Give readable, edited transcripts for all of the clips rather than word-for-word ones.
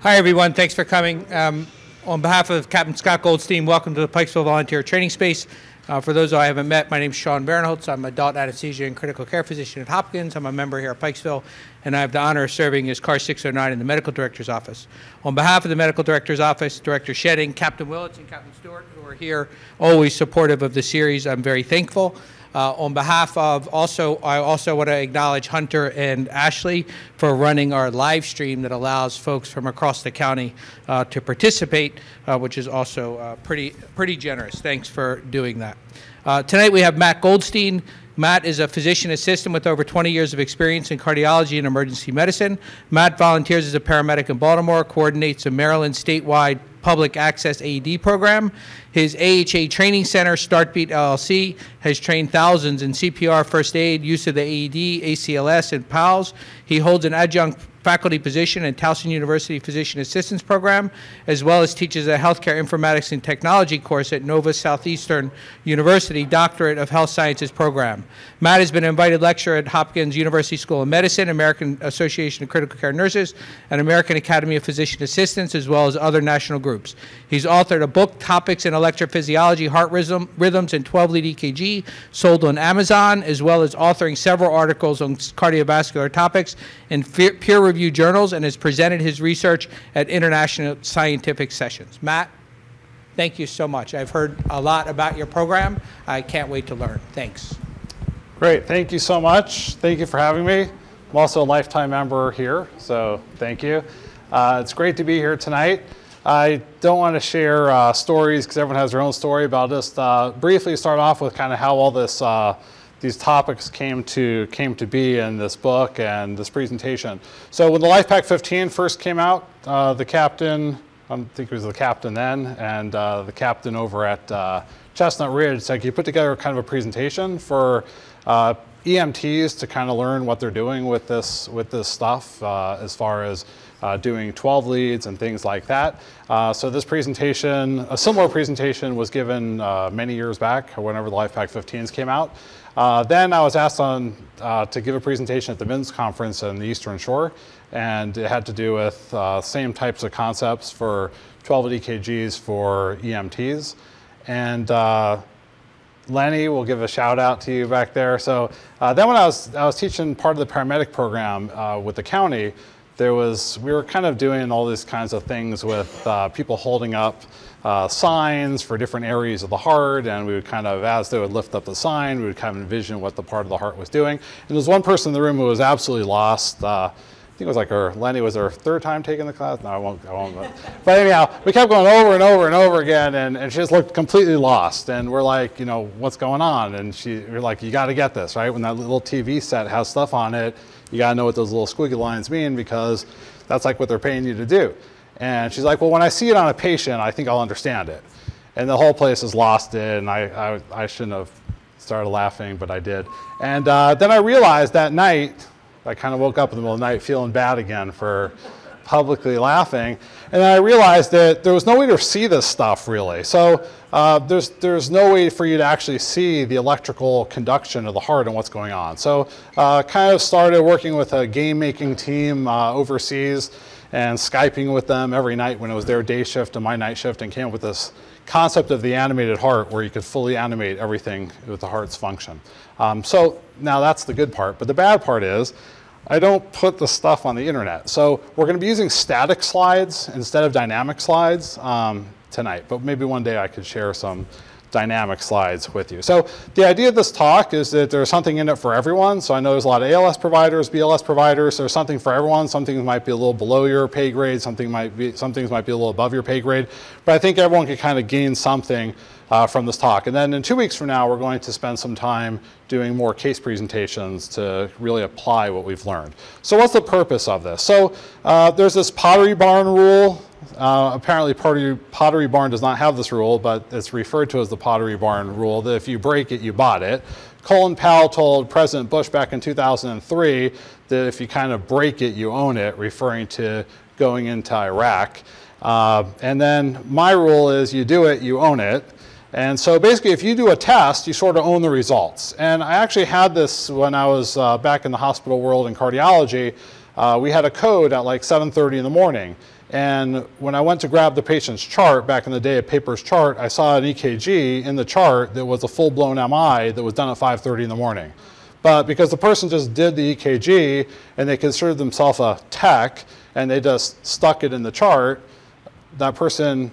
Hi, everyone. Thanks for coming. On behalf of Captain Scott Goldstein, welcome to the Pikesville Volunteer Training Space. For those I haven't met, my name is Sean Barinholtz. I'm an adult anesthesia and critical care physician at Hopkins. I'm a member here at Pikesville, and I have the honor of serving as Car 609 in the Medical Director's Office. On behalf of the Medical Director's Office, Director Shedding, Captain Willits, and Captain Stewart, who are here, always supportive of the series, I'm very thankful. On behalf of I also want to acknowledge Hunter and Ashley for running our live stream that allows folks from across the county to participate, which is also pretty generous. Thanks for doing that. Tonight we have Matt Goldstein. Matt is a physician assistant with over 20 years of experience in cardiology and emergency medicine. Matt volunteers as a paramedic in Baltimore, coordinates a Maryland statewide public access AED program. His AHA training center, StartBeat LLC, has trained thousands in CPR, first aid, use of the AED, ACLS, and PALS. He holds an adjunct faculty position in Towson University Physician Assistance Program, as well as teaches a healthcare informatics and technology course at Nova Southeastern University Doctorate of Health Sciences program. Matt has been an invited lecturer at Hopkins University School of Medicine, American Association of Critical Care Nurses, and American Academy of Physician Assistants, as well as other national groups. He's authored a book, Topics in Electrophysiology, Heart Rhythms, and 12-lead EKG, sold on Amazon, as well as authoring several articles on cardiovascular topics in peer-reviewed journals, and has presented his research at international scientific sessions. Matt, thank you so much. I've heard a lot about your program. I can't wait to learn. Thanks. Great. Thank you so much. Thank you for having me. I'm also a lifetime member here, so thank you. It's great to be here tonight. I don't want to share stories because everyone has their own story, but I'll just briefly start off with kind of how all this these topics came to be in this book and this presentation. So when the LifePak 15 first came out, the captain, I think he was the captain then, and the captain over at Chestnut Ridge said, "Can you put together kind of a presentation for EMTs to kind of learn what they're doing with this stuff as far as doing 12 leads and things like that." So this presentation, a similar presentation was given many years back whenever the LifePak 15s came out. Then I was asked to give a presentation at the MINS conference in the Eastern Shore, and it had to do with same types of concepts for 12-lead EKGs for EMTs. And Lenny will give a shout out to you back there. So then when I was teaching part of the paramedic program with the county, we were kind of doing all these kinds of things with people holding up signs for different areas of the heart, and we would kind of, as they would lift up the sign, we would kind of envision what the part of the heart was doing. And there was one person in the room who was absolutely lost. I think it was like Lenny was her third time taking the class. No, I won't. But anyhow, we kept going over and over and over again, and she just looked completely lost. And we're like, you know, what's going on? And we're like, you got to get this, right? When that little TV set has stuff on it, you got to know what those little squiggly lines mean, because that's like what they're paying you to do. And she's like, well, when I see it on a patient, I think I'll understand it. And the whole place is lost it, and I shouldn't have started laughing, but I did. And then I realized that night, I kind of woke up in the middle of the night feeling bad again for publicly laughing. And then I realized that there was no way to see this stuff really. So there's no way for you to actually see the electrical conduction of the heart and what's going on. So kind of started working with a game-making team overseas and Skyping with them every night when it was their day shift and my night shift, and came up with this concept of the animated heart where you could fully animate everything with the heart's function. So now that's the good part, but the bad part is I don't put the stuff on the internet. So we're going to be using static slides instead of dynamic slides tonight, but maybe one day I could share some dynamic slides with you. So the idea of this talk is that there's something in it for everyone. So I know there's a lot of ALS providers, BLS providers. There's something for everyone. Some things might be a little below your pay grade. Some things might be a little above your pay grade. But I think everyone can kind of gain something from this talk. And then in 2 weeks from now, we're going to spend some time doing more case presentations to really apply what we've learned. So what's the purpose of this? So there's this Pottery Barn rule. Apparently Pottery Barn does not have this rule, but it's referred to as the Pottery Barn rule, that if you break it, you bought it. Colin Powell told President Bush back in 2003 that if you kind of break it, you own it, referring to going into Iraq. And then my rule is you do it, you own it. And so basically, if you do a test, you sort of own the results. And I actually had this when I was back in the hospital world in cardiology. We had a code at like 7:30 in the morning. And when I went to grab the patient's chart back in the day, a paper's chart, I saw an EKG in the chart that was a full-blown MI that was done at 5:30 in the morning. But because the person just did the EKG and they considered themselves a tech and they just stuck it in the chart, that person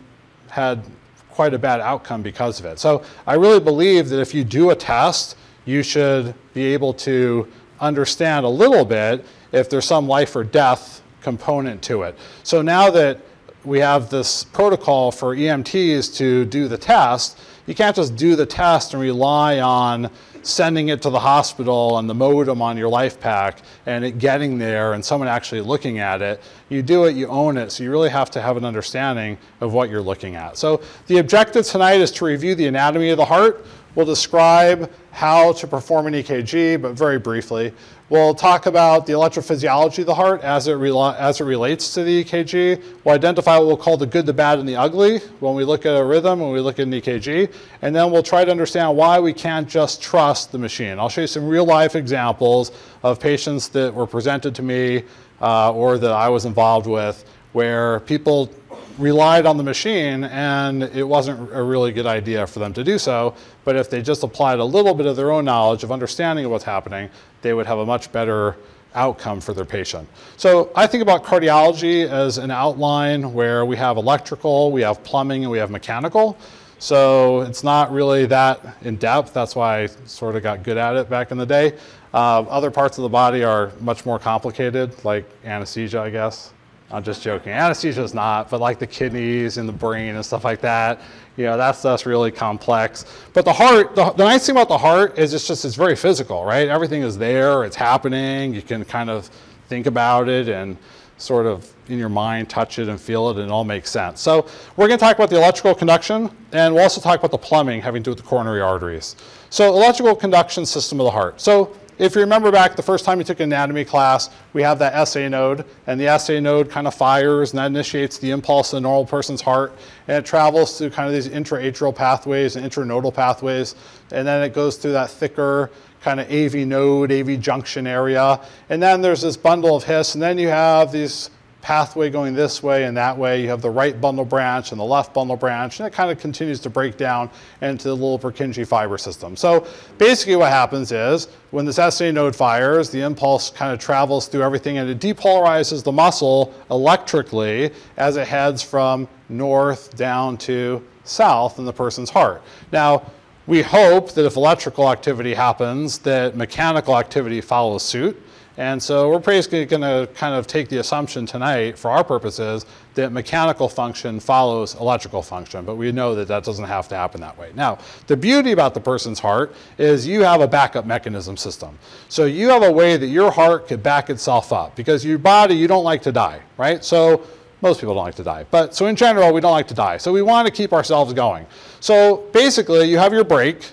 had quite a bad outcome because of it. So I really believe that if you do a test, you should be able to understand a little bit if there's some life or death component to it. So now that we have this protocol for EMTs to do the test, you can't just do the test and rely on sending it to the hospital and the modem on your life pack and it getting there and someone actually looking at it. You do it, you own it, so you really have to have an understanding of what you're looking at. So the objective tonight is to review the anatomy of the heart. We'll describe how to perform an EKG, but very briefly. We'll talk about the electrophysiology of the heart as it relates to the EKG. We'll identify what we'll call the good, the bad, and the ugly when we look at a rhythm, when we look at an EKG. And then we'll try to understand why we can't just trust the machine. I'll show you some real-life examples of patients that were presented to me or that I was involved with where people relied on the machine and it wasn't a really good idea for them to do so. But if they just applied a little bit of their own knowledge of understanding of what's happening, they would have a much better outcome for their patient. So I think about cardiology as an outline where we have electrical, we have plumbing, and we have mechanical. So it's not really that in depth. That's why I sort of got good at it back in the day. Other parts of the body are much more complicated, like anesthesia, I guess. I'm just joking. Anesthesia is not, but like the kidneys and the brain and stuff like that, you know, that stuff's really complex. But the heart, the nice thing about the heart is it's very physical, right? Everything is there, it's happening. You can kind of think about it and sort of in your mind touch it and feel it, and it all makes sense. So we're going to talk about the electrical conduction, and we'll also talk about the plumbing having to do with the coronary arteries. So electrical conduction system of the heart. So if you remember back the first time you took an anatomy class, we have that SA node, and the SA node kind of fires, and that initiates the impulse in a normal person's heart, and it travels through kind of these intra-atrial pathways and intranodal pathways, and then it goes through that thicker kind of AV node, AV junction area, and then there's this bundle of His, and then you have these pathway going this way and that way. You have the right bundle branch and the left bundle branch, and it kind of continues to break down into the little Purkinje fiber system. So basically what happens is when this SA node fires, the impulse kind of travels through everything and it depolarizes the muscle electrically as it heads from north down to south in the person's heart. Now, we hope that if electrical activity happens, that mechanical activity follows suit. And so we're basically going to kind of take the assumption tonight, for our purposes, that mechanical function follows electrical function. But we know that that doesn't have to happen that way. Now, the beauty about the person's heart is you have a backup mechanism system. So you have a way that your heart could back itself up. Because your body, you don't like to die, right? So most people don't like to die. But so in general, we don't like to die. So we want to keep ourselves going. So basically, you have your brake.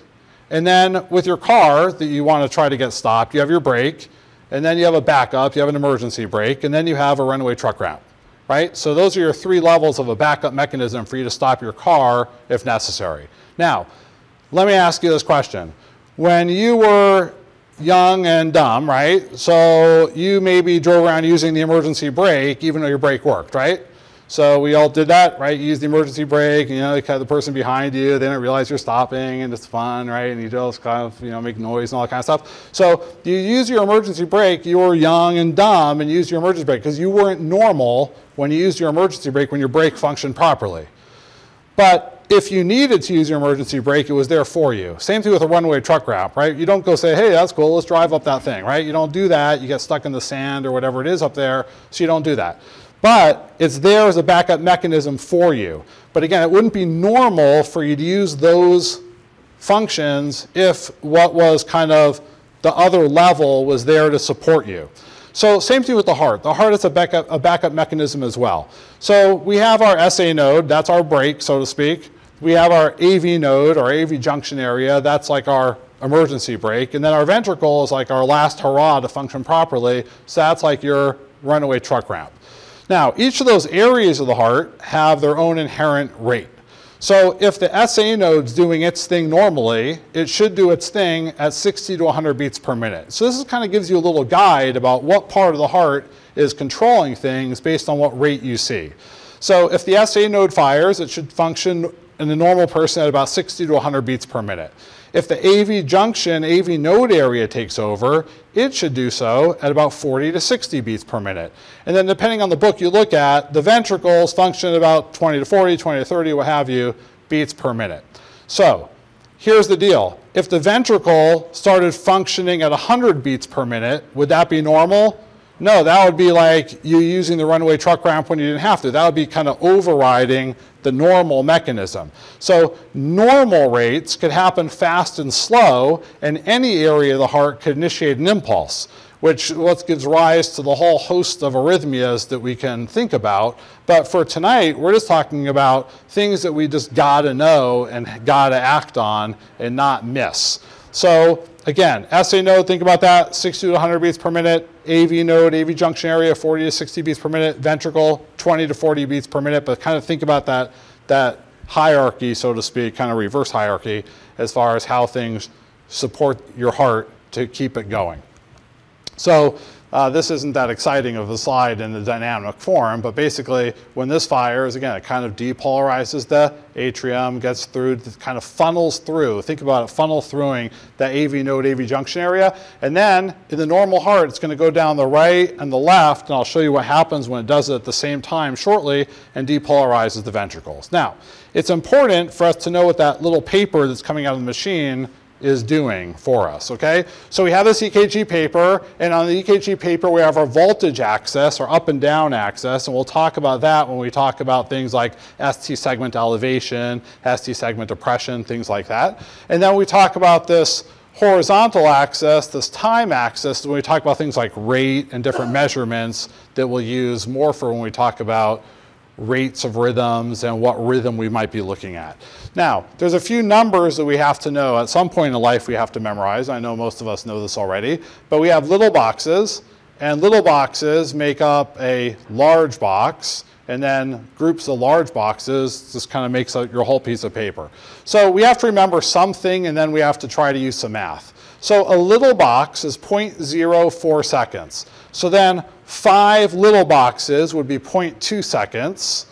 And then with your car that you want to try to get stopped, you have your brake. And then you have a backup, you have an emergency brake, and then you have a runaway truck ramp, right? So those are your three levels of a backup mechanism for you to stop your car if necessary. Now, let me ask you this question. When you were young and dumb, right? So you maybe drove around using the emergency brake even though your brake worked, right? So we all did that, right? You use the emergency brake, you know, the person behind you, they don't realize you're stopping and it's fun, right? And you just kind of, you know, make noise and all that kind of stuff. So you use your emergency brake, you were young and dumb and used your emergency brake because you weren't normal when you used your emergency brake when your brake functioned properly. But if you needed to use your emergency brake, it was there for you. Same thing with a runaway truck ramp, right? You don't go say, hey, that's cool, let's drive up that thing, right? You don't do that. You get stuck in the sand or whatever it is up there, so you don't do that. But it's there as a backup mechanism for you. But again, it wouldn't be normal for you to use those functions if what was kind of the other level was there to support you. So same thing with the heart. The heart is a backup mechanism as well. So we have our SA node, that's our brake, so to speak. We have our AV node, our AV junction area, that's like our emergency brake. And then our ventricle is like our last hurrah to function properly, so that's like your runaway truck ramp. Now, each of those areas of the heart have their own inherent rate. So if the SA node's doing its thing normally, it should do its thing at 60 to 100 beats per minute. So this kind of gives you a little guide about what part of the heart is controlling things based on what rate you see. So if the SA node fires, it should function in a normal person at about 60 to 100 beats per minute. If the AV junction, AV node area takes over, it should do so at about 40 to 60 beats per minute. And then depending on the book you look at, the ventricles function at about 20 to 40, 20 to 30, what have you, beats per minute. So here's the deal. If the ventricle started functioning at 100 beats per minute, would that be normal? No, that would be like you using the runaway truck ramp when you didn't have to. That would be kind of overriding the normal mechanism. So normal rates could happen fast and slow, and any area of the heart could initiate an impulse, which what gives rise to the whole host of arrhythmias that we can think about. But for tonight, we're just talking about things that we just gotta know and gotta act on and not miss. So again, SA node, think about that, 60 to 100 beats per minute. AV node, AV junction area, 40 to 60 beats per minute. Ventricle, 20 to 40 beats per minute. But kind of think about that hierarchy, so to speak, kind of reverse hierarchy, as far as how things support your heart to keep it going. So this isn't that exciting of a slide in the dynamic form, but basically when this fires, again, it kind of depolarizes the atrium, gets through, kind of funnels through. Think about it, funnel throughing that AV node, AV junction area. And then in the normal heart, it's going to go down the right and the left, and I'll show you what happens when it does it at the same time shortly and depolarizes the ventricles. Now, it's important for us to know what that little paper that's coming out of the machine is doing for us, okay? So we have this EKG paper, and on the EKG paper we have our voltage axis, or up and down axis, and we'll talk about that when we talk about things like ST segment elevation, ST segment depression, things like that. And then we talk about this horizontal axis, this time axis, when we talk about things like rate and different measurements that we'll use more for when we talk about rates of rhythms and what rhythm we might be looking at. Now, there's a few numbers that we have to know. At some point in life we have to memorize. I know most of us know this already, but we have little boxes, and little boxes make up a large box, and then groups of large boxes just kind of makes up your whole piece of paper. So we have to remember something, and then we have to try to use some math. So a little box is 0.04 seconds. So then 5 little boxes would be 0.2 seconds.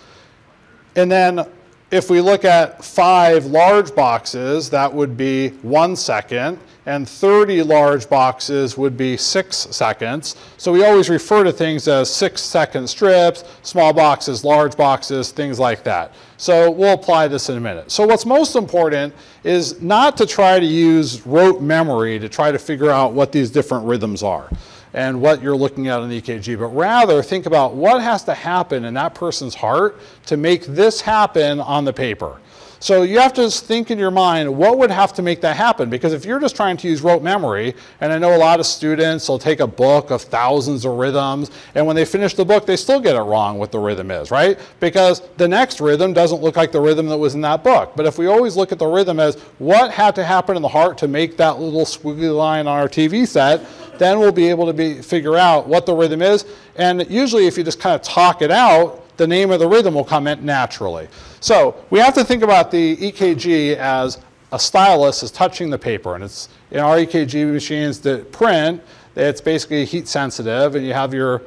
And then if we look at 5 large boxes, that would be 1 second. And 30 large boxes would be 6 seconds. So we always refer to things as 6-second strips, small boxes, large boxes, things like that. So we'll apply this in a minute. So what's most important is not to try to use rote memory to try to figure out what these different rhythms are and what you're looking at on the EKG, but rather think about what has to happen in that person's heart to make this happen on the paper. So you have to just think in your mind, what would have to make that happen? Because if you're just trying to use rote memory, and I know a lot of students will take a book of thousands of rhythms, and when they finish the book, they still get it wrong what the rhythm is, right? Because the next rhythm doesn't look like the rhythm that was in that book. But if we always look at the rhythm as what had to happen in the heart to make that little squiggly line on our TV set, then we'll be able to figure out what the rhythm is. And usually if you just kind of talk it out, the name of the rhythm will come in naturally. So we have to think about the EKG as a stylus is touching the paper. And it's in our EKG machines that print, it's basically heat sensitive, and you have your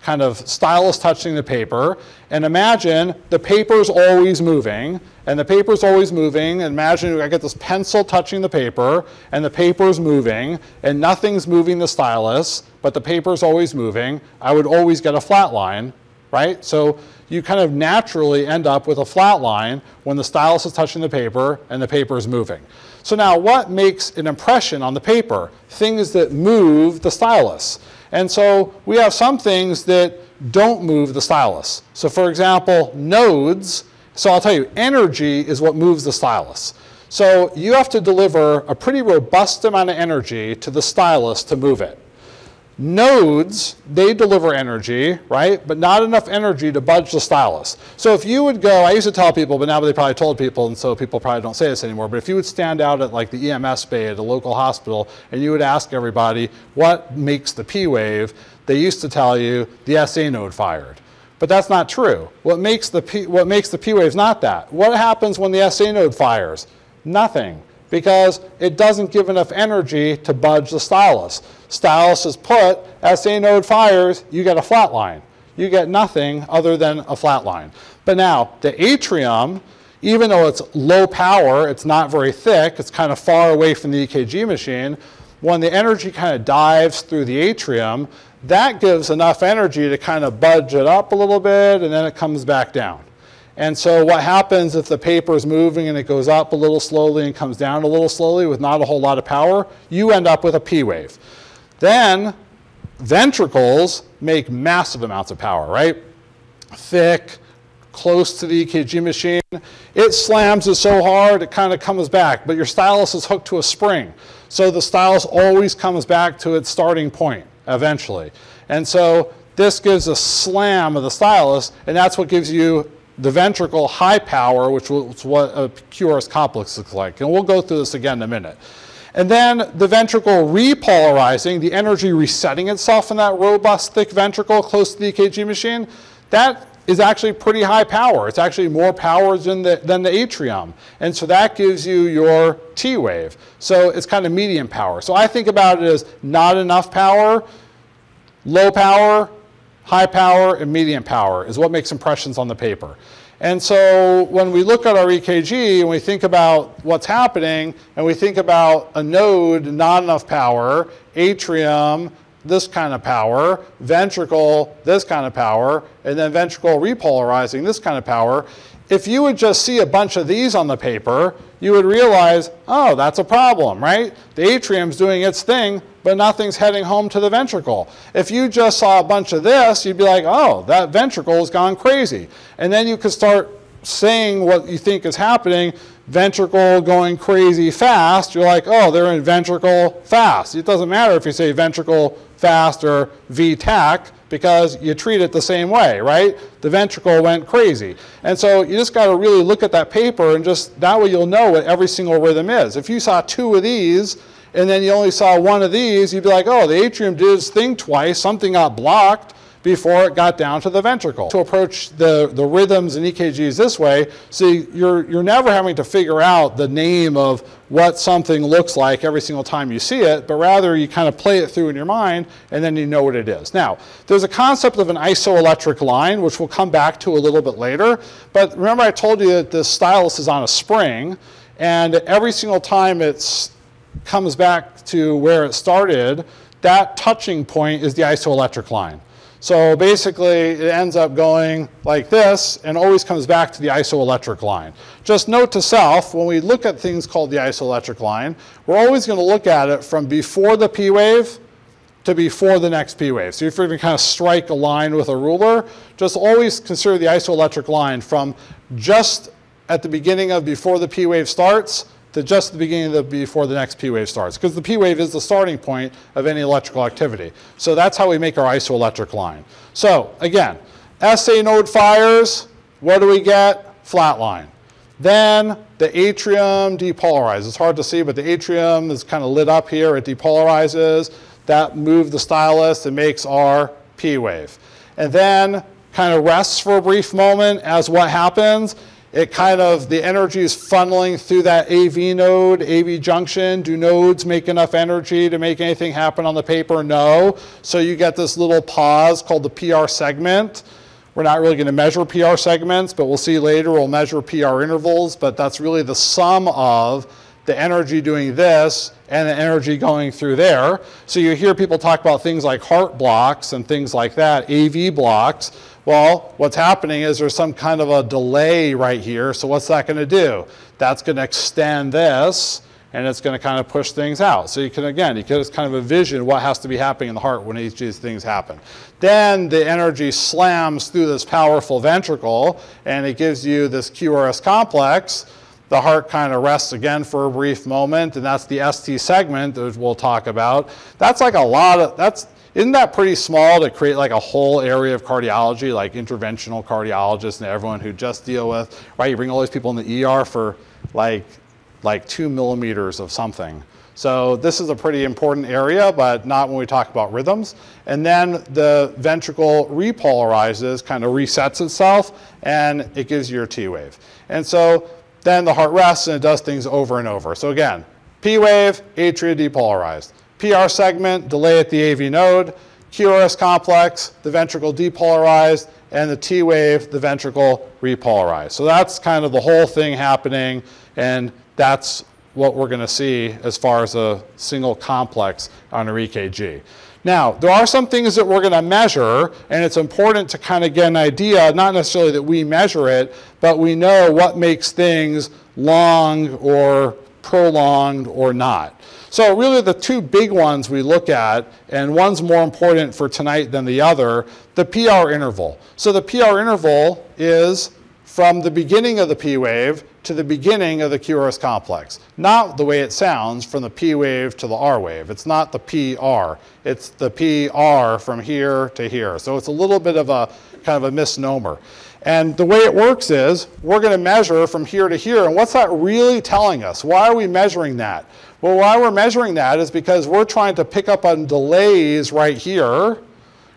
kind of stylus touching the paper. And imagine the paper's always moving, and the paper's always moving. And imagine I get this pencil touching the paper, and the paper's moving, and nothing's moving the stylus, but the paper's always moving. I would always get a flat line, right? So you kind of naturally end up with a flat line when the stylus is touching the paper and the paper is moving. So now what makes an impression on the paper? Things that move the stylus. And so we have some things that don't move the stylus. So for example, nodes. So I'll tell you, energy is what moves the stylus. So you have to deliver a pretty robust amount of energy to the stylus to move it. Nodes, they deliver energy, right? But not enough energy to budge the stylus. So if you would go, I used to tell people, but now they probably told people, and so people probably don't say this anymore, but if you would stand out at like the EMS bay at a local hospital and you would ask everybody what makes the P wave, they used to tell you the SA node fired. But that's not true. What makes the P wave is not that. What happens when the SA node fires? Nothing. because it doesn't give enough energy to budge the stylus. Stylus is put, SA node fires, you get a flat line. You get nothing other than a flat line. But now, the atrium, even though it's low power, it's not very thick, it's kind of far away from the EKG machine, when the energy kind of dives through the atrium, that gives enough energy to kind of budge it up a little bit, and then it comes back down. And so what happens if the paper is moving and it goes up a little slowly and comes down a little slowly with not a whole lot of power? You end up with a P wave. Then ventricles make massive amounts of power, right? Thick, close to the EKG machine. It slams it so hard it kind of comes back, but your stylus is hooked to a spring. So the stylus always comes back to its starting point eventually. And so this gives a slam of the stylus, and that's what gives you the ventricle high power, which is what a QRS complex looks like. And we'll go through this again in a minute. And then the ventricle repolarizing, the energy resetting itself in that robust, thick ventricle close to the EKG machine, that is actually pretty high power. It's actually more power than the atrium. And so that gives you your T wave. So it's kind of medium power. So I think about it as not enough power, low power, high power, and medium power is what makes impressions on the paper. And so when we look at our EKG and we think about what's happening, and we think about a node, not enough power, atrium, this kind of power, ventricle, this kind of power, and then ventricle repolarizing, this kind of power, if you would just see a bunch of these on the paper, you would realize, oh, that's a problem, right? The atrium's doing its thing, but nothing's heading home to the ventricle. If you just saw a bunch of this, you'd be like, oh, that ventricle has gone crazy. And then you could start saying what you think is happening, ventricle going crazy fast. You're like, oh, they're in ventricle fast. It doesn't matter if you say ventricle fast or V-tach, because you treat it the same way, right? The ventricle went crazy. And so you just got to really look at that paper, and just that way you'll know what every single rhythm is. If you saw 2 of these and then you only saw 1 of these, you'd be like, oh, the atrium did its thing twice, something got blocked before it got down to the ventricle. To approach the rhythms and EKGs this way, so you're never having to figure out the name of what something looks like every single time you see it, but rather you kind of play it through in your mind, and then you know what it is. Now, there's a concept of an isoelectric line, which we'll come back to a little bit later, but remember I told you that this stylus is on a spring, and every single time it comes back to where it started, that touching point is the isoelectric line. So basically, it ends up going like this and always comes back to the isoelectric line. Just note to self, when we look at things called the isoelectric line, we're always going to look at it from before the P wave to before the next P wave. So if you're going to kind of strike a line with a ruler, just always consider the isoelectric line from just at the beginning of before the P wave starts to just the beginning of before the next P wave starts, because the P wave is the starting point of any electrical activity. So that's how we make our isoelectric line. So again, SA node fires, what do we get? Flat line. Then the atrium depolarizes. It's hard to see, but the atrium is kind of lit up here. It depolarizes. That moves the stylus and makes our P wave. And then kind of rests for a brief moment as what happens. It kind of, the energy is funneling through that AV node, AV junction. Do nodes make enough energy to make anything happen on the paper? No. So you get this little pause called the PR segment. We're not really going to measure PR segments, but we'll see later we'll measure PR intervals, but that's really the sum of the energy doing this and the energy going through there. So you hear people talk about things like heart blocks and things like that, AV blocks. Well, what's happening is there's some kind of a delay right here. So what's that going to do? That's going to extend this, and it's going to kind of push things out. So you can, again, you can just kind of envision what has to be happening in the heart when each of these things happen. Then the energy slams through this powerful ventricle, and it gives you this QRS complex. The heart kind of rests again for a brief moment, and that's the ST segment that we'll talk about. That's like a lot of, isn't that pretty small to create like a whole area of cardiology, like interventional cardiologists and everyone who just deal with, right? You bring all these people in the ER for like 2 millimeters of something. So this is a pretty important area, but not when we talk about rhythms. And then the ventricle repolarizes, kind of resets itself, and it gives you your T wave. And so then the heart rests and it does things over and over. So again, P wave, atria depolarized. PR segment, delay at the AV node. QRS complex, the ventricle depolarized, and the T wave, the ventricle repolarized. So that's kind of the whole thing happening, and that's what we're going to see as far as a single complex on our EKG. Now, there are some things that we're going to measure, and it's important to kind of get an idea, not necessarily that we measure it, but we know what makes things long or prolonged or not. So really the two big ones we look at, and one's more important for tonight than the other, the PR interval. So the PR interval is from the beginning of the P wave to the beginning of the QRS complex. Not the way it sounds, from the P wave to the R wave. It's not the PR. It's the PR from here to here. So it's a little bit of a kind of a misnomer. And the way it works is we're going to measure from here to here. And what's that really telling us? Why are we measuring that? Well, why we're measuring that is because we're trying to pick up on delays right here,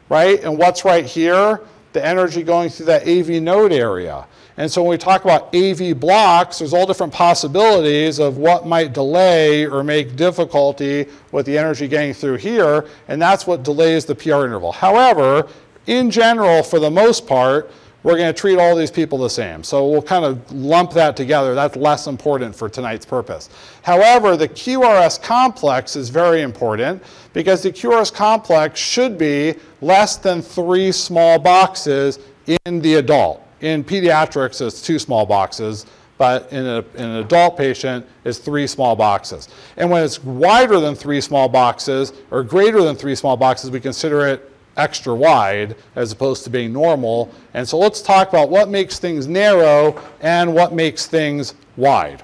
right? And what's right here? The energy going through that AV node area. And so when we talk about AV blocks, there's all different possibilities of what might delay or make difficulty with the energy getting through here, and that's what delays the PR interval. However, in general, for the most part, we're going to treat all these people the same. So we'll kind of lump that together. That's less important for tonight's purpose. However, the QRS complex is very important because the QRS complex should be less than 3 small boxes in the adult. In pediatrics, it's 2 small boxes, but in an adult patient, it's 3 small boxes. And when it's wider than 3 small boxes, or greater than 3 small boxes, we consider it extra wide as opposed to being normal. And so let's talk about what makes things narrow and what makes things wide.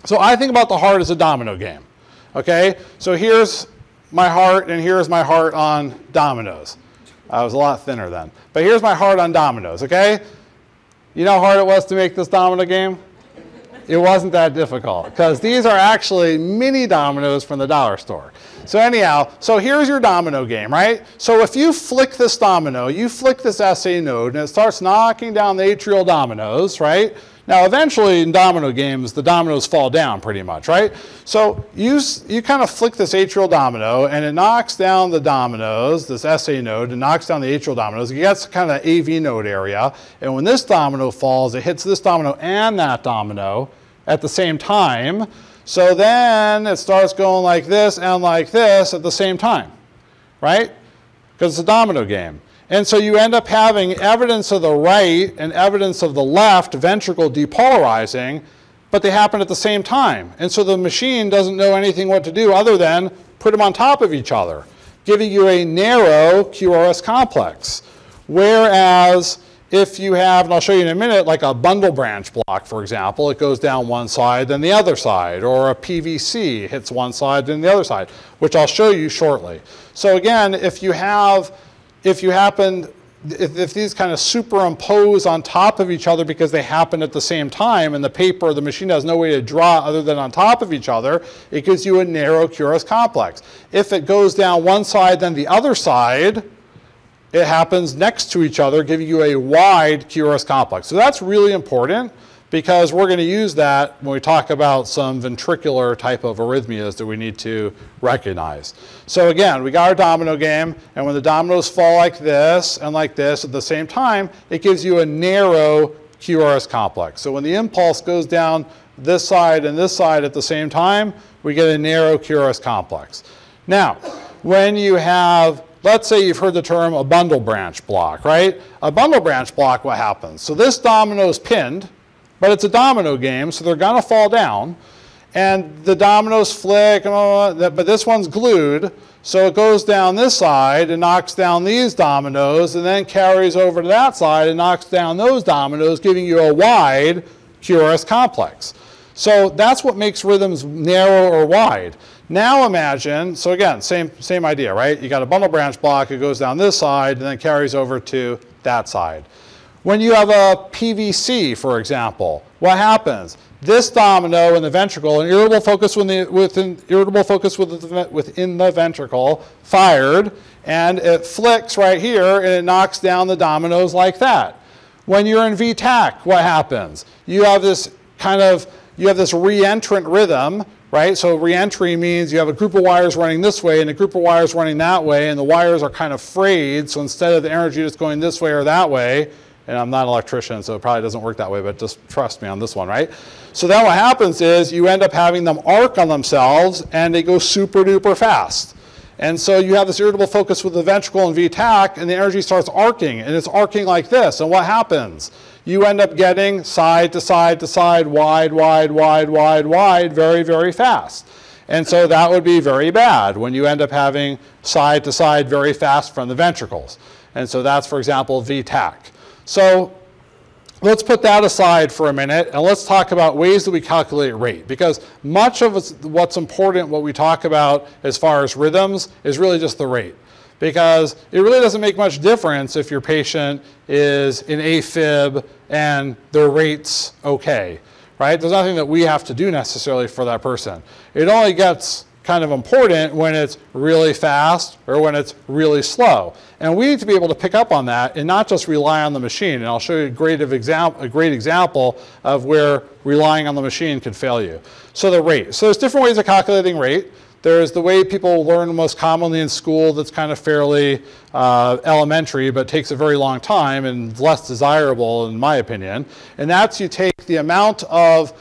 So I think about the heart as a domino game, okay? So here's my heart, and here's my heart on dominoes. I was a lot thinner then. But here's my heart on dominoes, okay? You know how hard it was to make this domino game? It wasn't that difficult, because these are actually mini dominoes from the dollar store. So anyhow, so here's your domino game, right? So if you flick this domino, you flick this SA node, and it starts knocking down the atrial dominoes, right? Now eventually in domino games, the dominoes fall down pretty much, right? So you kind of flick this atrial domino, and it knocks down the dominoes, this SA node, and knocks down the atrial dominoes. It gets kind of the AV node area, and when this domino falls, it hits this domino and that domino at the same time. So then it starts going like this and like this at the same time, right? Because it's a domino game. And so you end up having evidence of the right and evidence of the left ventricle depolarizing, but they happen at the same time. And so the machine doesn't know anything what to do other than put them on top of each other, giving you a narrow QRS complex. Whereas if you have, and I'll show you in a minute, like a bundle branch block, for example, it goes down one side, then the other side, or a PVC hits one side, then the other side, which I'll show you shortly. So again, if these kind of superimpose on top of each other because they happen at the same time, and the paper or the machine has no way to draw other than on top of each other, it gives you a narrow QRS complex. If it goes down one side, then the other side, it happens next to each other, giving you a wide QRS complex. So that's really important because we're going to use that when we talk about some ventricular type of arrhythmias that we need to recognize. So again, we got our domino game, and when the dominoes fall like this and like this at the same time, it gives you a narrow QRS complex. So when the impulse goes down this side and this side at the same time, we get a narrow QRS complex. Now, when you have, let's say you've heard the term a bundle branch block, right? A bundle branch block, what happens? So this domino is pinned, but it's a domino game, so they're going to fall down. And the dominoes flick, but this one's glued, so it goes down this side and knocks down these dominoes, and then carries over to that side and knocks down those dominoes, giving you a wide QRS complex. So that's what makes rhythms narrow or wide. Now imagine, so again, same idea, right? You got a bundle branch block, it goes down this side and then carries over to that side. When you have a PVC, for example, what happens? This domino in the ventricle, an irritable focus within the ventricle, fired, and it flicks right here and it knocks down the dominoes like that. When you're in VTAC, what happens? You have this kind of, you have this reentrant rhythm, right? So reentry means you have a group of wires running this way and a group of wires running that way, and the wires are kind of frayed, so instead of the energy just going this way or that way, and I'm not an electrician, so it probably doesn't work that way, but just trust me on this one, right? So then what happens is you end up having them arc on themselves, and they go super duper fast. And so you have this irritable focus with the ventricle and V-tach, and the energy starts arcing, and it's arcing like this. And what happens? You end up getting side to side to side, wide, wide, wide, wide, wide, very, very fast. And so that would be very bad when you end up having side to side very fast from the ventricles. And so that's, for example, V-tach. So let's put that aside for a minute, and let's talk about ways that we calculate rate, because much of what's important, what we talk about as far as rhythms, is really just the rate. Because it really doesn't make much difference if your patient is in AFib and their rate's okay, right? There's nothing that we have to do necessarily for that person. It only gets kind of important when it's really fast or when it's really slow. And we need to be able to pick up on that and not just rely on the machine. And I'll show you a great example of where relying on the machine could fail you. So the rate. So there's different ways of calculating rate. There's the way people learn most commonly in school that's kind of fairly elementary, but takes a very long time and less desirable in my opinion. And that's you take the amount of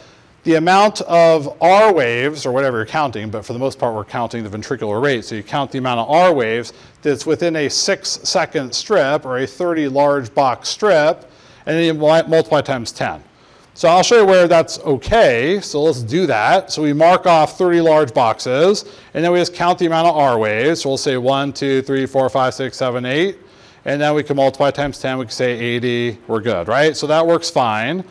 R waves, or whatever you're counting, but for the most part we're counting the ventricular rate. So you count the amount of R waves that's within a 6-second strip or a 30 large box strip, and then you multiply times 10. So I'll show you where that's okay. So let's do that. So we mark off 30 large boxes, and then we just count the amount of R waves. So we'll say 1, 2, 3, 4, 5, 6, 7, 8. And then we can multiply times 10. We can say 80. We're good, right? So that works fine.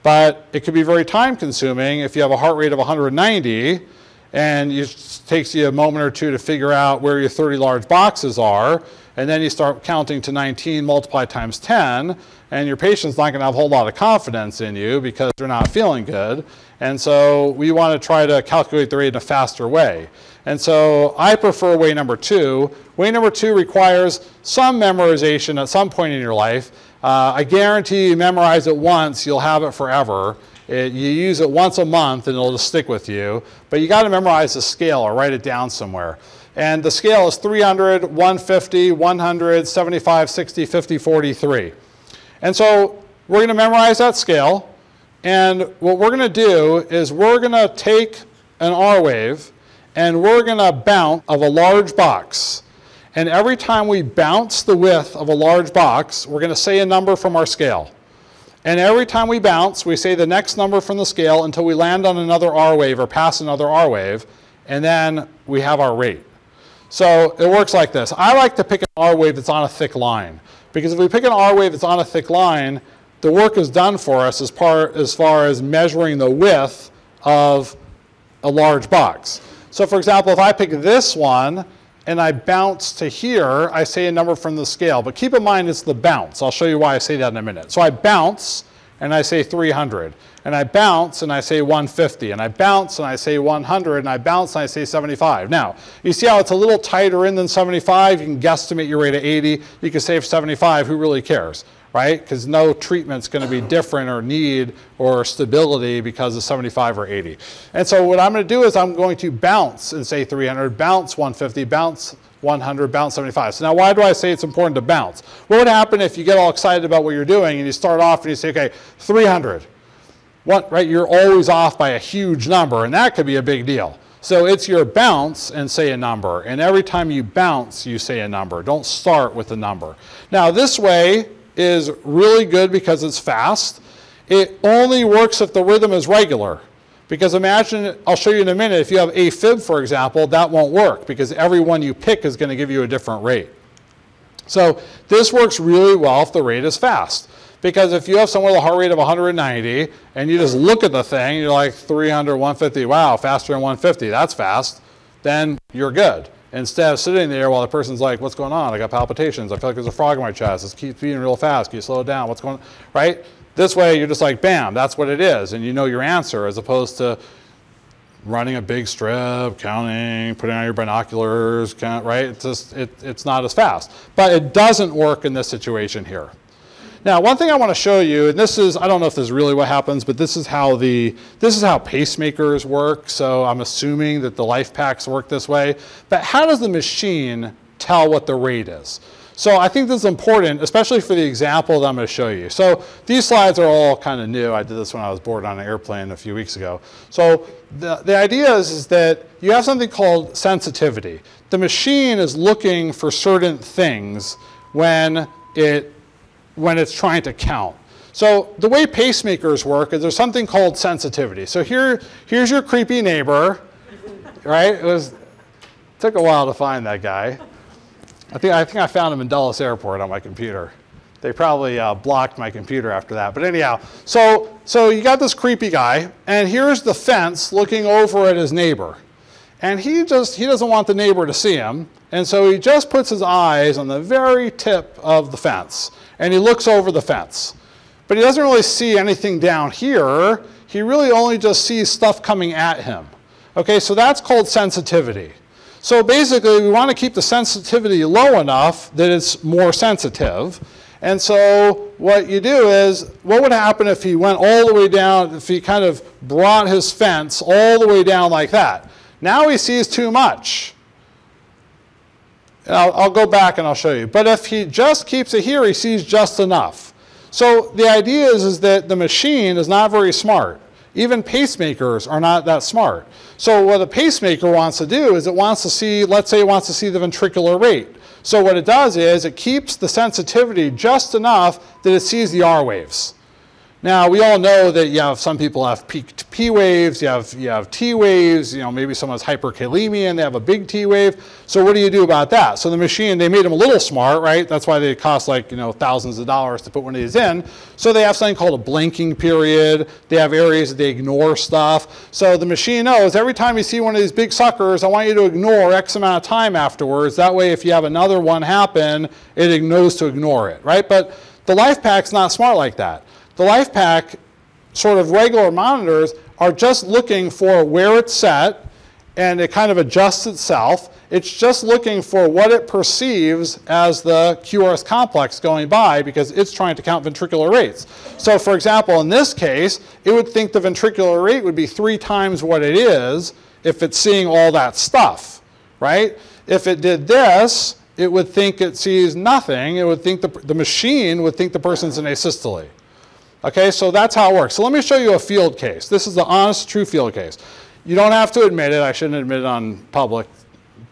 But it could be very time consuming if you have a heart rate of 190 and it takes you a moment or two to figure out where your 30 large boxes are, and then you start counting to 19 multiplied times 10, and your patient's not going to have a whole lot of confidence in you because they're not feeling good. And so we want to try to calculate the rate in a faster way. And so I prefer way number 2. Way number 2 requires some memorization at some point in your life. I guarantee you memorize it once, you'll have it forever. You use it once a month and it'll just stick with you. But you got to memorize the scale or write it down somewhere. And the scale is 300, 150, 100, 75, 60, 50, 43. And so we're going to memorize that scale. And what we're going to do is we're going to take an R wave and we're going to bounce of a large box. And every time we bounce the width of a large box, we're going to say a number from our scale. And every time we bounce, we say the next number from the scale until we land on another R wave or pass another R wave, and then we have our rate. So it works like this. I like to pick an R wave that's on a thick line, because if we pick an R wave that's on a thick line, the work is done for us as far as measuring the width of a large box. So for example, if I pick this one, and I bounce to here, I say a number from the scale. But keep in mind it's the bounce. I'll show you why I say that in a minute. So I bounce, and I say 300. And I bounce, and I say 150. And I bounce, and I say 100. And I bounce, and I say 75. Now, you see how it's a little tighter in than 75? You can guesstimate your rate at 80. You can say 75. Who really cares? Right? Because no treatment's going to be different or need or stability because of 75 or 80. And so what I'm going to do is I'm going to bounce and say 300, bounce 150, bounce 100, bounce 75. So now why do I say it's important to bounce? What would happen if you get all excited about what you're doing and you start off and you say, okay, 300. What, right? You're always off by a huge number, and that could be a big deal. So it's your bounce and say a number. And every time you bounce, you say a number. Don't start with a number. Now this way is really good because it's fast. It only works if the rhythm is regular. Because imagine, I'll show you in a minute, if you have AFib, for example, that won't work because every one you pick is going to give you a different rate. So this works really well if the rate is fast. Because if you have someone with a heart rate of 190 and you just look at the thing, you're like 300, 150, wow, faster than 150, that's fast, then you're good. Instead of sitting there while the person's like, what's going on? I got palpitations. I feel like there's a frog in my chest. It keeps beating real fast. Can you slow it down? What's going on? Right? This way, you're just like, bam, that's what it is. And you know your answer as opposed to running a big strip, counting, putting on your binoculars, right? It's not as fast. But it doesn't work in this situation here. Now, one thing I want to show you, and this is, I don't know if this is really what happens, but this is how pacemakers work. So I'm assuming that the life packs work this way. But how does the machine tell what the rate is? So I think this is important, especially for the example that I'm going to show you. So these slides are all kind of new. I did this when I was bored on an airplane a few weeks ago. So the idea is that you have something called sensitivity. The machine is looking for certain things when it's trying to count. So the way pacemakers work is there's something called sensitivity. So here's your creepy neighbor, right? It took a while to find that guy. I think I found him in Dulles Airport on my computer. They probably blocked my computer after that. But anyhow, so you got this creepy guy, and here's the fence looking over at his neighbor. And he doesn't want the neighbor to see him, and so he just puts his eyes on the very tip of the fence, and he looks over the fence. But he doesn't really see anything down here. He really only just sees stuff coming at him. Okay, so that's called sensitivity. So basically, we want to keep the sensitivity low enough that it's more sensitive. And so what you do is, what would happen if he went all the way down, if he kind of brought his fence all the way down like that? Now he sees too much. And I'll go back and I'll show you. But if he just keeps it here, he sees just enough. So the idea is that the machine is not very smart. Even pacemakers are not that smart. So what a pacemaker wants to do is it wants to see, let's say it wants to see the ventricular rate. So what it does is it keeps the sensitivity just enough that it sees the R waves. Now, we all know that some people have peaked P waves, you have T waves, maybe someone's hyperkalemia and they have a big T wave. So what do you do about that? So the machine, they made them a little smart, right? That's why they cost like, thousands of dollars to put one of these in. So they have something called a blinking period. They have areas that they ignore stuff. So the machine knows every time you see one of these big suckers, I want you to ignore X amount of time afterwards. That way, if you have another one happen, it knows to ignore it, right? But the life pack's not smart like that. The life pack, sort of regular monitors, are just looking for where it's set, and it kind of adjusts itself. It's just looking for what it perceives as the QRS complex going by, because it's trying to count ventricular rates. So for example, in this case, it would think the ventricular rate would be 3 times what it is if it's seeing all that stuff, right? If it did this, it would think it sees nothing. It would think the machine would think the person's in asystole. Okay, so that's how it works. So let me show you a field case. This is the honest, true field case. You don't have to admit it. I shouldn't admit it on public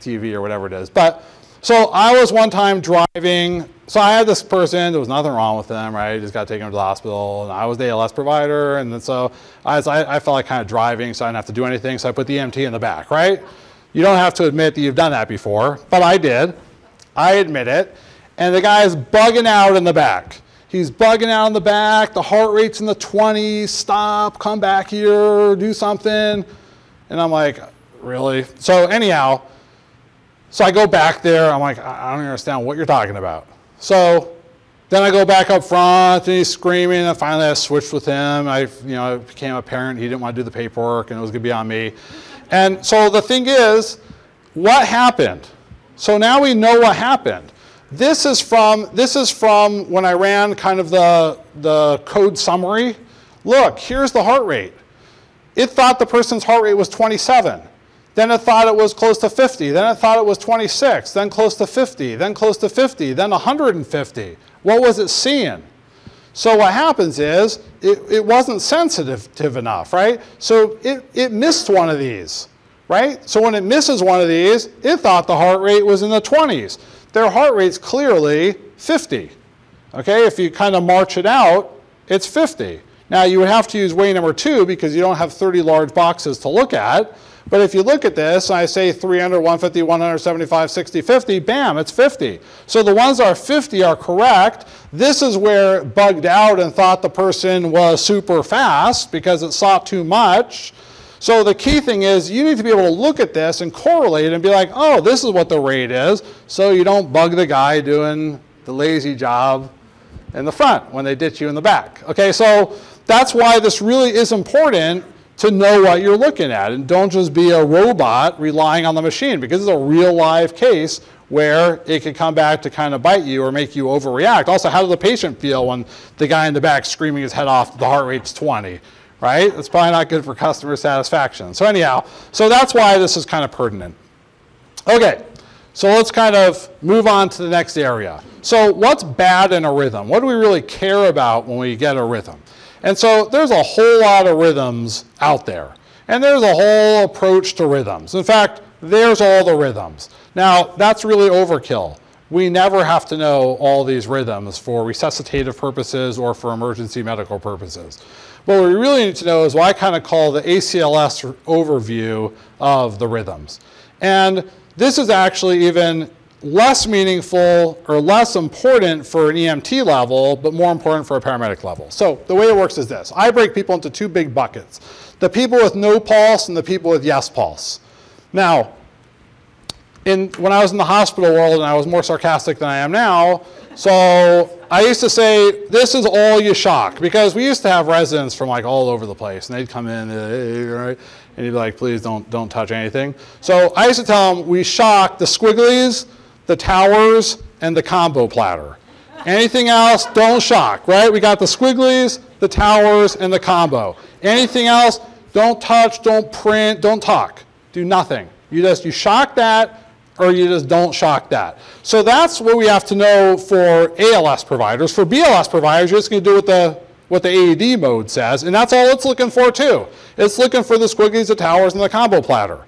TV or whatever it is. But so I was one time driving. So I had this person. There was nothing wrong with them, right? Just got taken to the hospital. And I was the ALS provider. And then so I felt like kind of driving, so I didn't have to do anything. So I put the EMT in the back, right? You don't have to admit that you've done that before, but I did. I admit it. And the guy is bugging out in the back. He's bugging out in the back, the heart rate's in the 20s, stop, come back here, do something. And I'm like, really? So anyhow, so I go back there, I'm like, I don't understand what you're talking about. So then I go back up front, and he's screaming, and finally I switched with him. It became apparent he didn't want to do the paperwork, and it was gonna be on me. And so the thing is, what happened? So now we know what happened. This is from when I ran kind of the code summary. Look, here's the heart rate. It thought the person's heart rate was 27. Then it thought it was close to 50. Then it thought it was 26. Then close to 50. Then close to 50. Then 150. What was it seeing? So what happens is it wasn't sensitive enough, right? So it missed one of these, right? So when it misses one of these, it thought the heart rate was in the 20s. Their heart rate's clearly 50. Okay, if you kind of march it out, it's 50. Now you would have to use way number 2 because you don't have 30 large boxes to look at. But if you look at this, I say 300, 150, 175, 60, 50, bam, it's 50. So the ones that are 50 are correct. This is where it bugged out and thought the person was super fast because it saw too much. So the key thing is you need to be able to look at this and correlate and be like, oh, this is what the rate is, so you don't bug the guy doing the lazy job in the front when they ditch you in the back. Okay, so that's why this really is important to know what you're looking at, and don't just be a robot relying on the machine, because it's a real live case where it could come back to kind of bite you or make you overreact. Also, how does the patient feel when the guy in the back screaming his head off, the heart rate's 20, right? That's probably not good for customer satisfaction. So anyhow, so that's why this is kind of pertinent. Okay, so let's kind of move on to the next area. So what's bad in a rhythm? What do we really care about when we get a rhythm? And so there's a whole lot of rhythms out there. And there's a whole approach to rhythms. In fact, there's all the rhythms. Now, that's really overkill. We never have to know all these rhythms for resuscitative purposes or for emergency medical purposes. What we really need to know is what I kind of call the ACLS overview of the rhythms. And this is actually even less meaningful or less important for an EMT level, but more important for a paramedic level. So the way it works is this. I break people into two big buckets. The people with no pulse and the people with yes pulse. Now, when I was in the hospital world, and I was more sarcastic than I am now, so I used to say, this is all you shock, because we used to have residents from like all over the place, and they'd come in, right? And you'd be like, please don't touch anything. So I used to tell them, we shock the squigglies, the towers, and the combo platter. Anything else, don't shock, right? We got the squigglies, the towers, and the combo. Anything else, don't touch, don't print, don't talk. Do nothing. You shock that, or you just don't shock that. So that's what we have to know for ALS providers. For BLS providers, you're just going to do what the AED mode says, and that's all it's looking for too. It's looking for the squigglies, the towers, and the combo platter.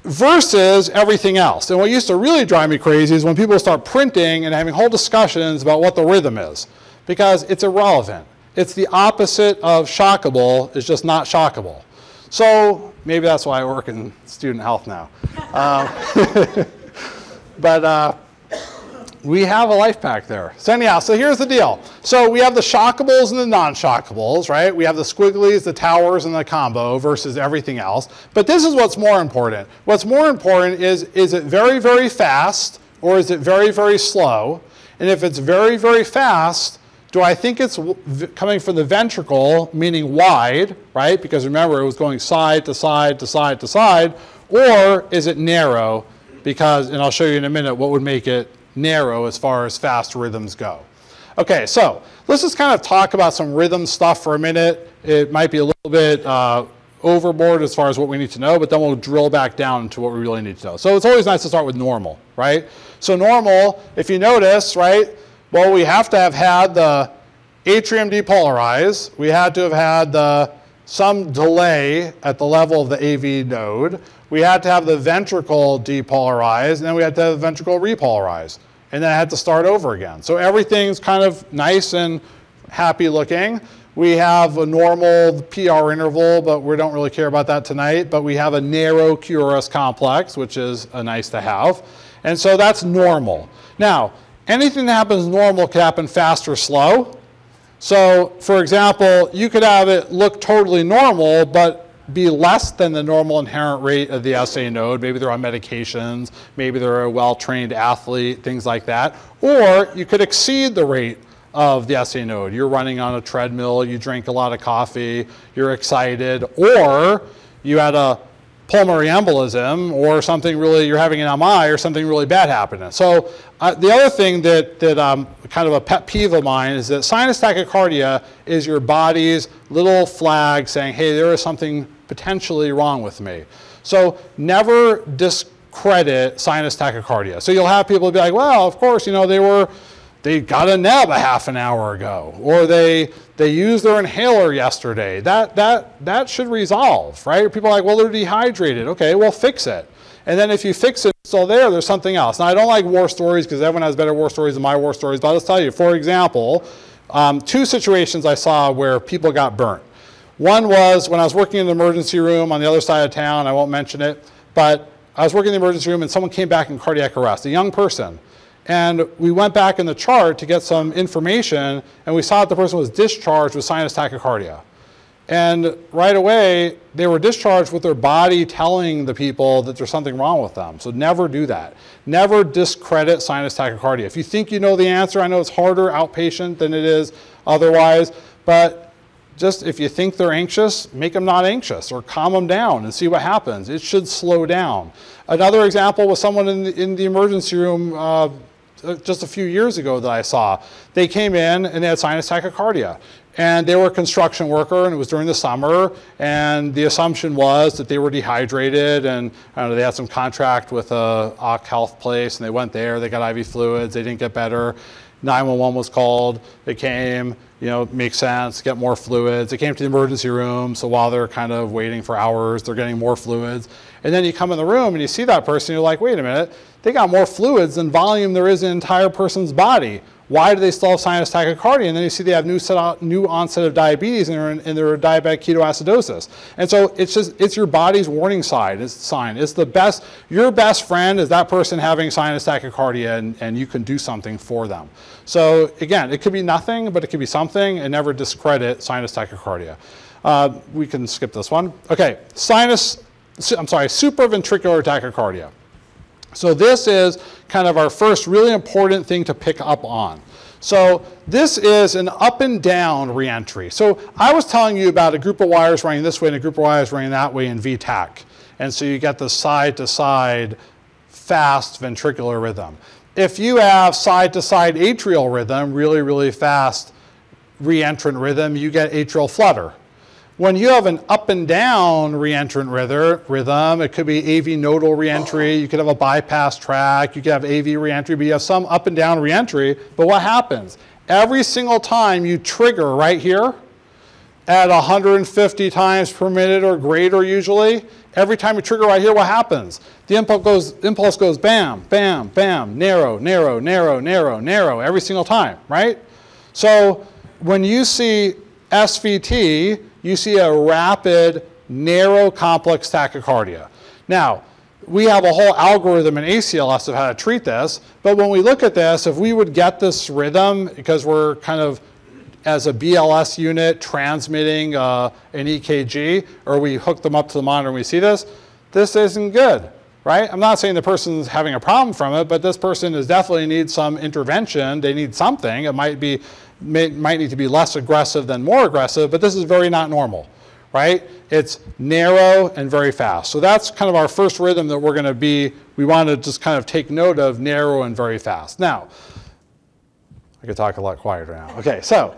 Versus everything else. And what used to really drive me crazy is when people start printing and having whole discussions about what the rhythm is, because it's irrelevant. It's the opposite of shockable, it's just not shockable. So maybe that's why I work in student health now. But we have a life pack there. So anyhow, so here's the deal. So we have the shockables and the non-shockables, right? We have the squigglies, the towers, and the combo versus everything else. But this is what's more important. What's more important is it very, very fast or is it very, very slow? And if it's very, very fast, do I think it's coming from the ventricle, meaning wide, right? Because remember, it was going side to side to side to side. Or is it narrow? Because, and I'll show you in a minute what would make it narrow as far as fast rhythms go. Okay, so let's just kind of talk about some rhythm stuff for a minute. It might be a little bit overboard as far as what we need to know, but then we'll drill back down to what we really need to know. So it's always nice to start with normal, right? So normal, if you notice, right, well, we have to have had the atrium depolarize. We had to have had some delay at the level of the AV node. We had to have the ventricle depolarize, and then we had to have the ventricle repolarize. And then I had to start over again. So everything's kind of nice and happy looking. We have a normal PR interval, but we don't really care about that tonight. But we have a narrow QRS complex, which is nice to have. And so that's normal. Now, anything that happens normal can happen fast or slow. So, for example, you could have it look totally normal, but be less than the normal inherent rate of the SA node. Maybe they're on medications, maybe they're a well-trained athlete, things like that. Or you could exceed the rate of the SA node. You're running on a treadmill, you drink a lot of coffee, you're excited, or you had a pulmonary embolism or something really, you're having an MI or something really bad happening. So the other thing that kind of a pet peeve of mine is that sinus tachycardia is your body's little flag saying, hey, there is something potentially wrong with me. So never discredit sinus tachycardia. So you'll have people be like, well, of course, you know, they got a neb a half an hour ago, or they used their inhaler yesterday. That should resolve, right? People are like, well, they're dehydrated. Okay, well, fix it. And then if you fix it, it's still there's something else. Now, I don't like war stories because everyone has better war stories than my war stories, but I'll just tell you, for example, two situations I saw where people got burnt. One was when I was working in the emergency room on the other side of town. I won't mention it, but I was working in the emergency room and someone came back in cardiac arrest, a young person. And we went back in the chart to get some information, and we saw that the person was discharged with sinus tachycardia. And right away, they were discharged with their body telling the people that there's something wrong with them. So never do that. Never discredit sinus tachycardia. If you think you know the answer, I know it's harder outpatient than it is otherwise, but just if you think they're anxious, make them not anxious or calm them down and see what happens. It should slow down. Another example was someone in the emergency room just a few years ago that I saw. They came in and they had sinus tachycardia. And they were a construction worker, and it was during the summer, and the assumption was that they were dehydrated, and I don't know, they had some contract with a Occ Health place, and they went there, they got IV fluids, they didn't get better. 911 was called, they came, you know, makes sense, get more fluids. They came to the emergency room, so while they're kind of waiting for hours, they're getting more fluids. And then you come in the room and you see that person, you're like, wait a minute, they got more fluids than volume there is in the entire person's body. Why do they still have sinus tachycardia? And then you see they have new onset of diabetes and they're diabetic ketoacidosis. And so it's your body's warning sign. It's the sign. It's the best, your best friend is that person having sinus tachycardia, and you can do something for them. So again, it could be nothing, but it could be something, and never discredit sinus tachycardia. We can skip this one. Okay, supraventricular tachycardia. So this is kind of our first really important thing to pick up on. So this is an up and down reentry. So I was telling you about a group of wires running this way and a group of wires running that way in VTach. And so you get the side to side fast ventricular rhythm. If you have side to side atrial rhythm, really, really fast reentrant rhythm, you get atrial flutter. When you have an up and down reentrant rhythm, it could be AV nodal reentry, you could have a bypass track, you could have AV reentry, but you have some up and down reentry. But what happens? Every single time you trigger right here at 150 times per minute or greater usually, every time you trigger right here, what happens? The impulse goes bam, bam, bam, narrow, narrow, narrow, narrow, narrow, every single time, right? So when you see SVT, you see a rapid, narrow, complex tachycardia. Now, we have a whole algorithm in ACLS of how to treat this, but when we look at this, if we would get this rhythm, because we're kind of, as a BLS unit, transmitting an EKG, or we hook them up to the monitor and we see this isn't good, right? I'm not saying the person's having a problem from it, but this person definitely needs some intervention. They need something. It might need to be less aggressive than more aggressive, but this is very not normal, right? It's narrow and very fast. So that's kind of our first rhythm that we want to just kind of take note of, narrow and very fast. Now, I could talk a lot quieter now. Okay, so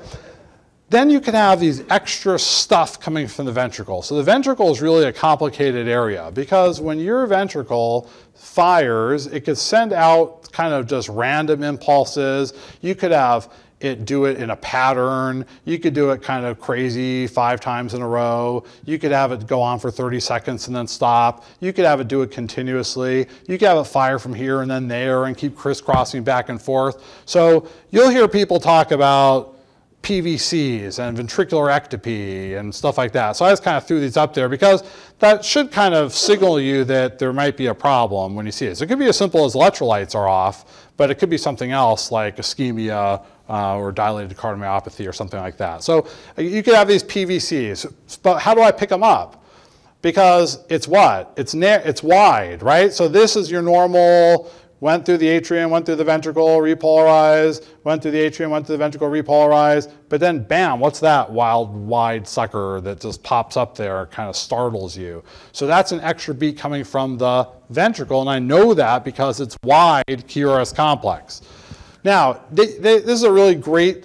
then you can have these extra stuff coming from the ventricle. So the ventricle is really a complicated area because when your ventricle fires, it could send out kind of just random impulses. You could have it do it in a pattern. You could do it kind of crazy 5 times in a row. You could have it go on for 30 seconds and then stop. You could have it do it continuously. You could have it fire from here and then there and keep crisscrossing back and forth. So you'll hear people talk about PVCs and ventricular ectopy and stuff like that. So I just kind of threw these up there because that should kind of signal you that there might be a problem when you see it. So it could be as simple as electrolytes are off, but it could be something else like ischemia or dilated cardiomyopathy or something like that. So you could have these PVCs, but how do I pick them up? Because it's what? It's wide, right? So this is your normal, went through the atrium, went through the ventricle, repolarized, went through the atrium, went through the ventricle, repolarized, but then bam, what's that wild, wide sucker that just pops up there, kind of startles you? So that's an extra beat coming from the ventricle, and I know that because it's wide QRS complex. Now, this is a really great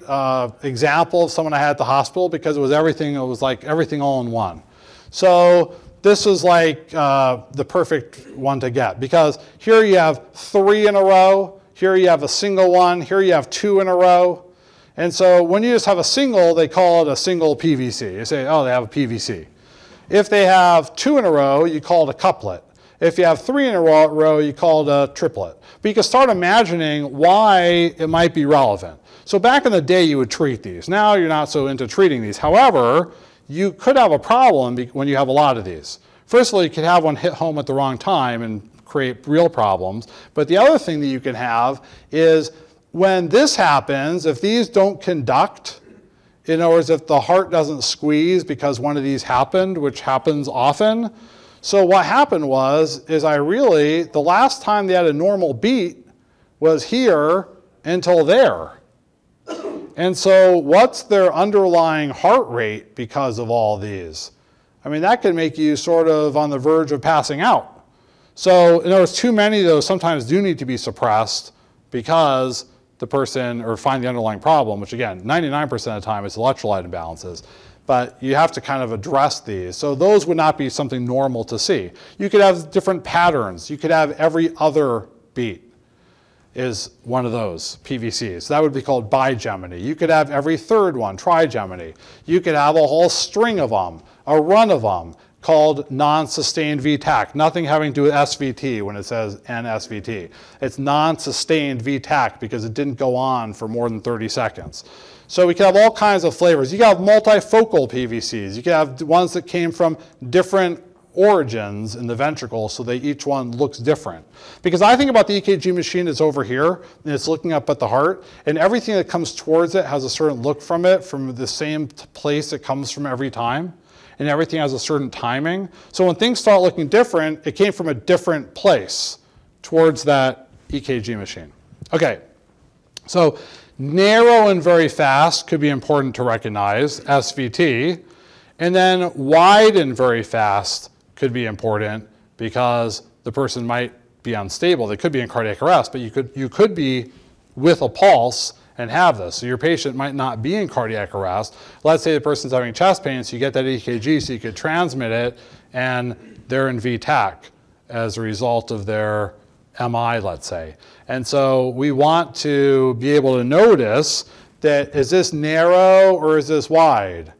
example of someone I had at the hospital because it was like everything all in one. So this is like the perfect one to get because here you have 3 in a row, here you have a single one, here you have 2 in a row. And so when you just have a single, they call it a single PVC. You say, oh, they have a PVC. If they have 2 in a row, you call it a couplet. If you have 3 in a row, you call it a triplet. But you can start imagining why it might be relevant. So back in the day, you would treat these. Now you're not so into treating these. However, you could have a problem when you have a lot of these. First of all, you could have one hit home at the wrong time and create real problems. But the other thing that you can have is when this happens, if these don't conduct, in other words, if the heart doesn't squeeze because one of these happened, which happens often. So what happened is the last time they had a normal beat was here until there. And so what's their underlying heart rate because of all these? I mean, that can make you sort of on the verge of passing out. So in other words, too many of those sometimes do need to be suppressed because the person, or find the underlying problem, which again, 99% of the time is electrolyte imbalances. But you have to kind of address these. So those would not be something normal to see. You could have different patterns. You could have every other beat is one of those PVCs. That would be called bigeminy. You could have every third one, trigeminy. You could have a whole string of them, a run of them, called non-sustained VTAC. Nothing having to do with SVT when it says NSVT. It's non-sustained VTAC because it didn't go on for more than 30 seconds. So we can have all kinds of flavors. You can have multifocal PVCs. You can have ones that came from different origins in the ventricle, so they each one looks different. Because I think about the EKG machine is over here, and it's looking up at the heart, and everything that comes towards it has a certain look from it, from the same place it comes from every time, and everything has a certain timing. So when things start looking different, it came from a different place towards that EKG machine. Okay, so narrow and very fast could be important to recognize, SVT, and then wide and very fast could be important because the person might be unstable. They could be in cardiac arrest, but you could be with a pulse and have this. So your patient might not be in cardiac arrest. Let's say the person's having chest pain, so you get that EKG so you could transmit it, and they're in VTAC as a result of their MI, let's say. And so we want to be able to notice that, is this narrow or is this wide?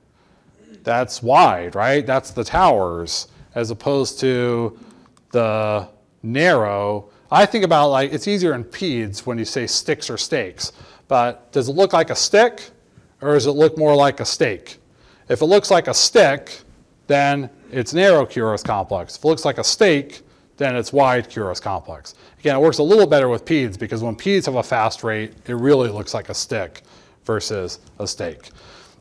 That's wide, right? That's the towers, as opposed to the narrow. I think about, like, it's easier in peds when you say sticks or steaks, but does it look like a stick or does it look more like a steak? If it looks like a stick, then it's narrow Kuros complex. If it looks like a steak, then it's wide Kuros complex. Again, it works a little better with peds because when peds have a fast rate, it really looks like a stick versus a steak.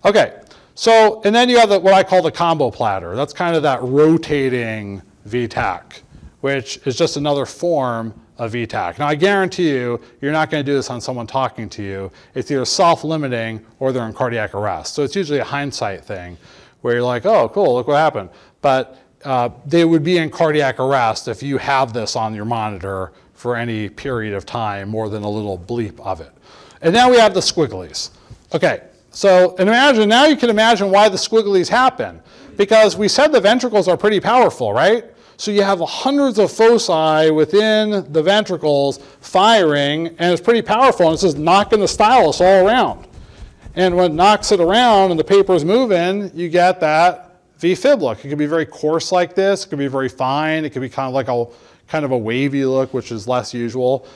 Okay, so, and then you have what I call the combo platter. That's kind of that rotating VTAC, which is just another form of VTAC. Now, I guarantee you, you're not going to do this on someone talking to you. It's either self-limiting or they're in cardiac arrest. So it's usually a hindsight thing where you're like, oh, cool, look what happened. But they would be in cardiac arrest if you have this on your monitor for any period of time, more than a little bleep of it. And now we have the squigglies. Okay, so and imagine, now you can imagine why the squigglies happen. Because we said the ventricles are pretty powerful, right? So you have hundreds of foci within the ventricles firing, and it's pretty powerful, and it's just knocking the stylus all around. And when it knocks it around and the paper's moving, you get that V-fib look. It could be very coarse like this, it could be very fine, it could be kind of like a wavy look, which is less usual.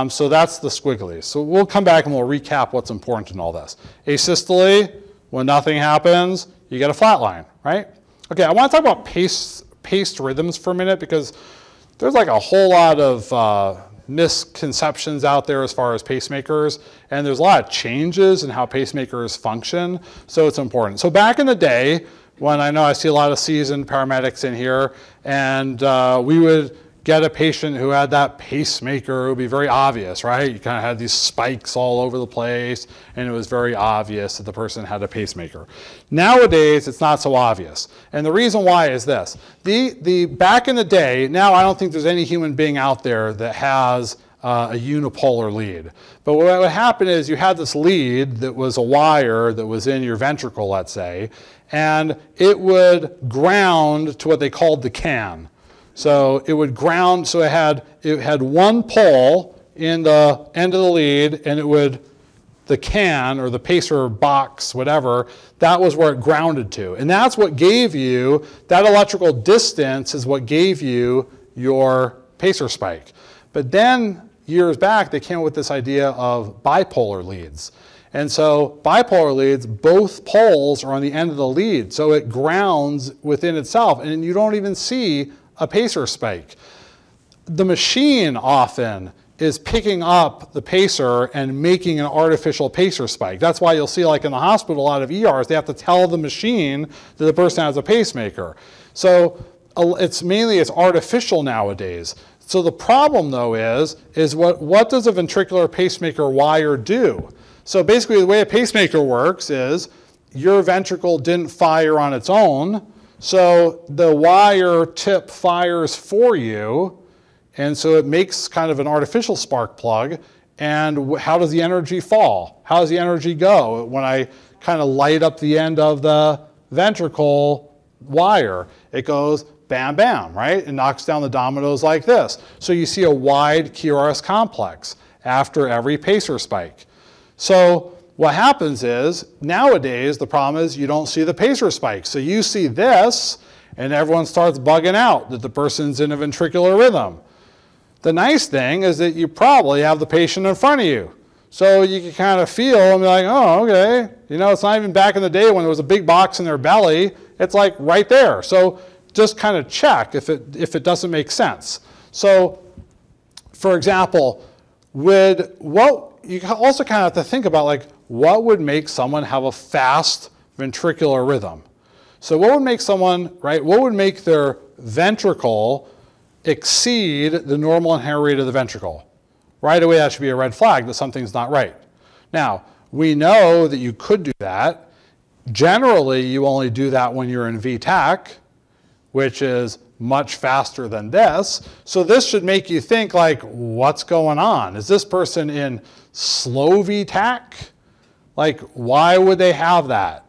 So that's the squigglies. So we'll come back and we'll recap what's important in all this. Asystole, when nothing happens, you get a flat line, right? Okay, I want to talk about paced rhythms for a minute because there's like a whole lot of misconceptions out there as far as pacemakers, and there's a lot of changes in how pacemakers function, so it's important. So back in the day, when I know I see a lot of seasoned paramedics in here, and we would get a patient who had that pacemaker, it would be very obvious, right? You kind of had these spikes all over the place, and it was very obvious that the person had a pacemaker. Nowadays, it's not so obvious. And the reason why is this. Back in the day, now I don't think there's any human being out there that has a unipolar lead. But what would happen is you had this lead that was a wire that was in your ventricle, let's say, and it would ground to what they called the can. So it would ground, so it had one pole in the end of the lead, and it would, the can or the pacer box, whatever, that was where it grounded to. And that's what gave you, that electrical distance is what gave you your pacer spike. But then years back, they came up with this idea of bipolar leads. And so bipolar leads, both poles are on the end of the lead, so it grounds within itself, and you don't even see a pacer spike. The machine often is picking up the pacer and making an artificial pacer spike. That's why you'll see, like in the hospital, a lot of ERs, they have to tell the machine that the person has a pacemaker. So it's artificial nowadays. So the problem though is what does a ventricular pacemaker wire do? So basically the way a pacemaker works is your ventricle didn't fire on its own, so the wire tip fires for you, and so it makes kind of an artificial spark plug. And how does the energy fall? How does the energy go when I kind of light up the end of the ventricle wire? It goes bam, bam, right? It knocks down the dominoes like this. So you see a wide QRS complex after every pacer spike. So what happens is, nowadays, the problem is you don't see the pacer spike. So you see this, and everyone starts bugging out that the person's in a ventricular rhythm. The nice thing is that you probably have the patient in front of you. So you can kind of feel and be like, oh, okay. You know, it's not even back in the day when there was a big box in their belly. It's like right there. So just kind of check if it doesn't make sense. So, for example, you also kind of have to think about, like, what would make someone have a fast ventricular rhythm? So what would make someone, right, what would make their ventricle exceed the normal inherent rate of the ventricle? Right away, that should be a red flag that something's not right. Now, we know that you could do that. Generally, you only do that when you're in VTAC, which is much faster than this. So this should make you think, like, what's going on? Is this person in slow VTAC? Like, why would they have that?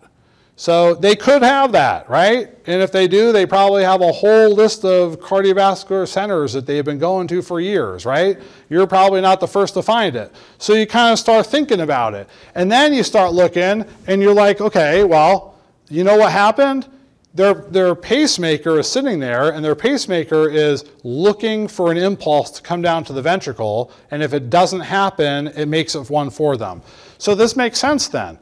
So they could have that, right? And if they do, they probably have a whole list of cardiovascular centers that they've been going to for years, right? You're probably not the first to find it. So you kind of start thinking about it. And then you start looking and you're like, okay, well, you know what happened? Their pacemaker is sitting there, and their pacemaker is looking for an impulse to come down to the ventricle, and if it doesn't happen, it makes it one for them. So this makes sense then.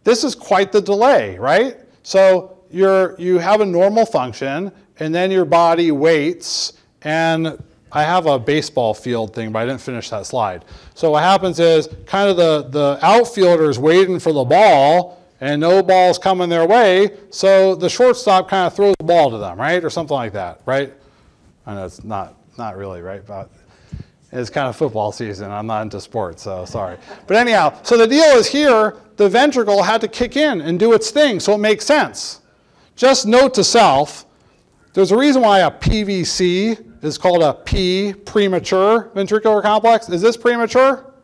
This is quite the delay, right? So you have a normal function, and then your body waits, and I have a baseball field thing, but I didn't finish that slide. So what happens is kind of the outfielder's waiting for the ball, and no ball's coming their way, so the shortstop kind of throws the ball to them, right? Or something like that, right? I know it's not really, right? But it's kind of football season. I'm not into sports, so sorry. But anyhow, so the deal is here, the ventricle had to kick in and do its thing, so it makes sense. Just note to self, there's a reason why a PVC is called a P, premature ventricular complex. Is this premature?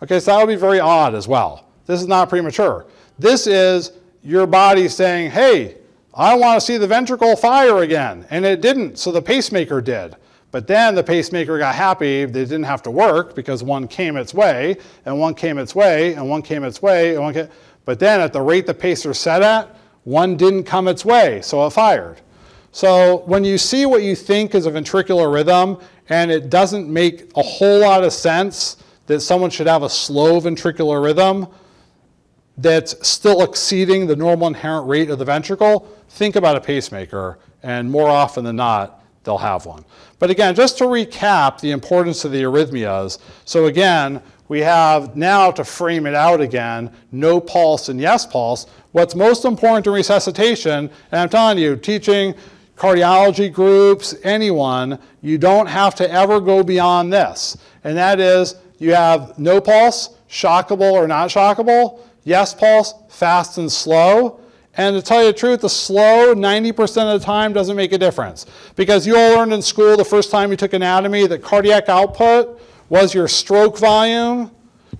Okay, so that would be very odd as well. This is not premature. This is your body saying, hey, I want to see the ventricle fire again. And it didn't, so the pacemaker did. But then the pacemaker got happy they didn't have to work because one came its way, and one came its way, and one came its way, and one came. But then at the rate the pacer set at, one didn't come its way, so it fired. So when you see what you think is a ventricular rhythm, and it doesn't make a whole lot of sense that someone should have a slow ventricular rhythm that's still exceeding the normal inherent rate of the ventricle, think about a pacemaker, and more often than not, they'll have one. But again, just to recap the importance of the arrhythmias, so again, we have now, to frame it out again, no pulse and yes pulse. What's most important in resuscitation, and I'm telling you, teaching cardiology groups, anyone, you don't have to ever go beyond this. And that is, you have no pulse, shockable or not shockable, yes pulse, fast and slow. And to tell you the truth, the slow 90% of the time doesn't make a difference. Because you all learned in school the first time you took anatomy that cardiac output was your stroke volume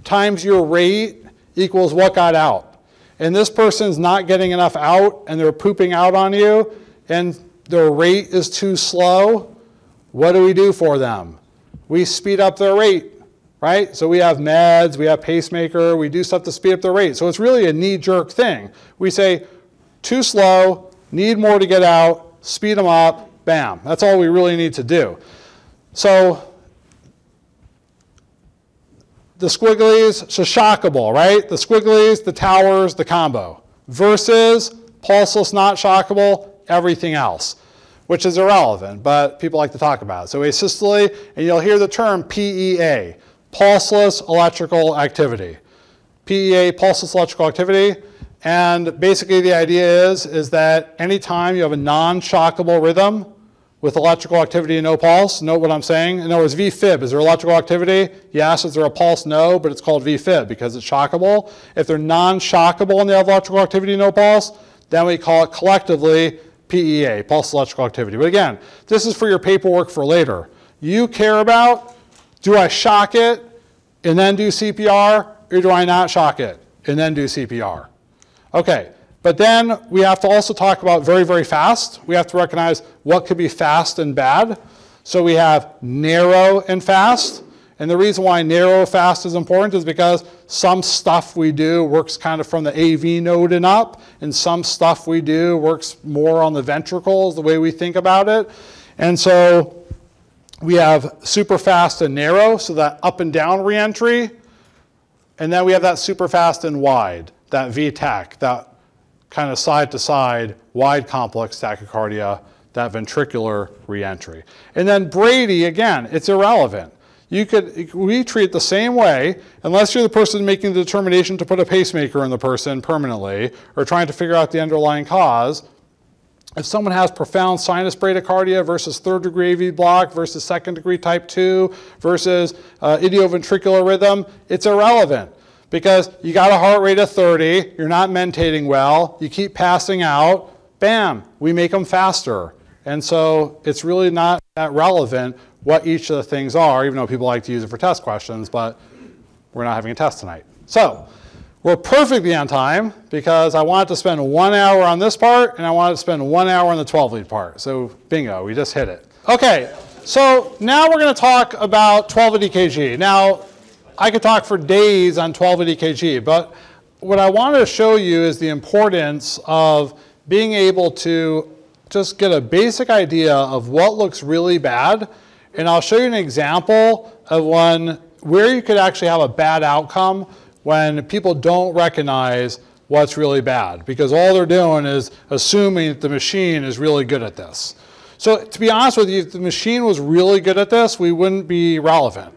times your rate equals what got out. And this person's not getting enough out and they're pooping out on you and their rate is too slow. What do we do for them? We speed up their rate. Right? So we have meds, we have pacemaker, we do stuff to speed up the rate. So it's really a knee-jerk thing. We say, too slow, need more to get out, speed them up, bam. That's all we really need to do. So the squigglies, so shockable, right? The squigglies, the towers, the combo. Versus pulseless, not shockable, everything else, which is irrelevant, but people like to talk about it. So asystole, and you'll hear the term PEA. Pulseless electrical activity. PEA, pulseless electrical activity. And basically the idea is that anytime you have a non-shockable rhythm, with electrical activity and no pulse? Note what I'm saying? In other words, VFib, is there electrical activity? Yes. Is there a pulse? No, but it's called VFib because it's shockable. If they're non-shockable and they have electrical activity and no pulse, then we call it collectively PEA, pulse electrical activity. But again, this is for your paperwork for later. You care about, do I shock it and then do CPR, or do I not shock it and then do CPR? Okay. But then we have to also talk about very, very fast. We have to recognize what could be fast and bad. So we have narrow and fast. And the reason why narrow fast is important is because some stuff we do works kind of from the AV node and up, and some stuff we do works more on the ventricles, the way we think about it. And so we have super fast and narrow, so that up and down reentry. And then we have that super fast and wide, that VTAC, that kind of side-to-side, wide complex tachycardia, that ventricular reentry. And then Brady, again, it's irrelevant. We treat it the same way, unless you're the person making the determination to put a pacemaker in the person permanently, or trying to figure out the underlying cause. If someone has profound sinus bradycardia versus third-degree AV block versus second-degree type 2 versus idioventricular rhythm, it's irrelevant. Because you got a heart rate of 30, you're not mentating well, you keep passing out, bam, we make them faster. And so it's really not that relevant what each of the things are, even though people like to use it for test questions, but we're not having a test tonight. So we're perfectly on time because I wanted to spend 1 hour on this part and I wanted to spend 1 hour on the 12-lead part. So bingo, we just hit it. Okay, so now we're going to talk about 12-lead EKG. Now, I could talk for days on 12-lead EKG, but what I wanted to show you is the importance of being able to just get a basic idea of what looks really bad. And I'll show you an example of where you could actually have a bad outcome when people don't recognize what's really bad, because all they're doing is assuming that the machine is really good at this. So to be honest with you, if the machine was really good at this, we wouldn't be relevant.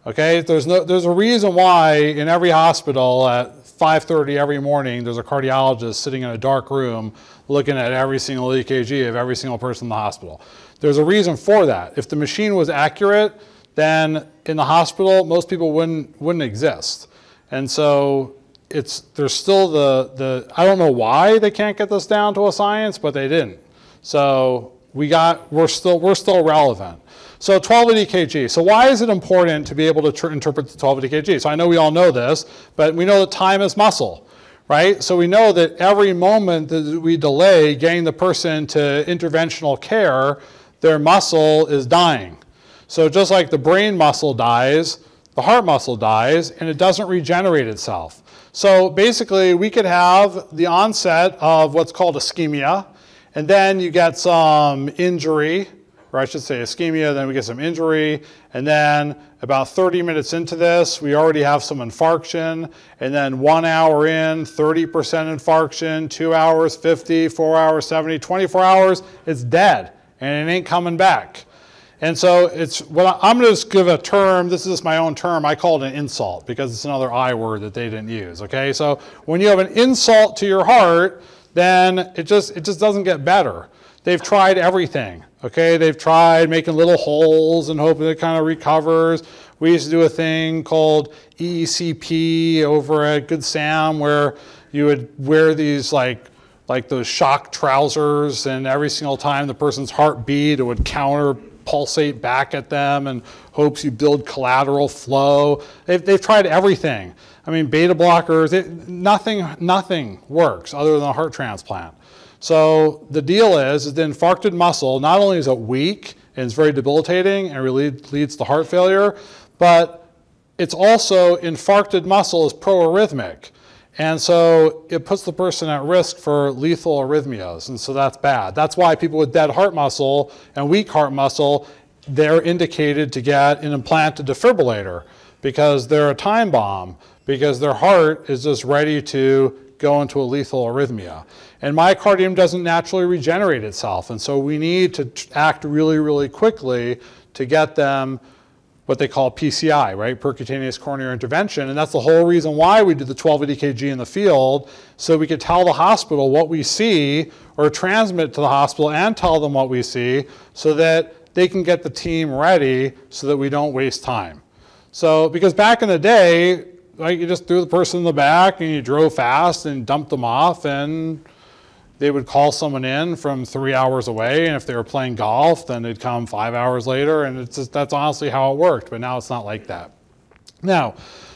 Okay, there's a reason why in every hospital at 5:30 every morning there's a cardiologist sitting in a dark room looking at every single EKG of every single person in the hospital. There's a reason for that. If the machine was accurate, then in the hospital most people wouldn't exist. And so there's still I don't know why they can't get this down to a science, but they didn't. So we're still relevant. So 12-lead EKG. So why is it important to be able to interpret the 12-lead EKG? So I know we all know this, but we know that time is muscle, right? So we know that every moment that we delay getting the person to interventional care, their muscle is dying. So just like the brain muscle dies, the heart muscle dies, and it doesn't regenerate itself. So basically, we could have the onset of what's called ischemia, and then you get some injury, or I should say ischemia, then we get some injury, and then about 30 minutes into this, we already have some infarction, and then 1 hour in, 30% infarction, 2 hours, 50, 4 hours, 70, 24 hours, it's dead, and it ain't coming back. And so I'm going to just give a term, this is my own term, I call it an insult, because it's another I word that they didn't use, okay? So when you have an insult to your heart, then it just doesn't get better. They've tried everything, okay? They've tried making little holes and hoping it kind of recovers. We used to do a thing called EECP over at Good Sam where you would wear these like those shock trousers, and every single time the person's heart beat, it would counter pulsate back at them and hopes you build collateral flow. They've tried everything. I mean, beta blockers, nothing works other than a heart transplant. So the deal is the infarcted muscle, not only is it weak and it's very debilitating and really leads to heart failure, but it's also infarcted muscle is proarrhythmic. And so it puts the person at risk for lethal arrhythmias, and so that's bad. That's why people with dead heart muscle and weak heart muscle, they're indicated to get an implanted defibrillator because they're a time bomb, because their heart is just ready to go into a lethal arrhythmia. And myocardium doesn't naturally regenerate itself, and so we need to act really, really quickly to get them what they call PCI, right? Percutaneous coronary intervention. And that's the whole reason why we do the 12-lead EKG in the field, so we could tell the hospital what we see, or transmit to the hospital and tell them what we see, so that they can get the team ready so that we don't waste time. So, because back in the day, like, you just threw the person in the back and you drove fast and dumped them off, and they would call someone in from 3 hours away, and if they were playing golf, then they'd come 5 hours later, and it's just, that's honestly how it worked, but now it's not like that. Now,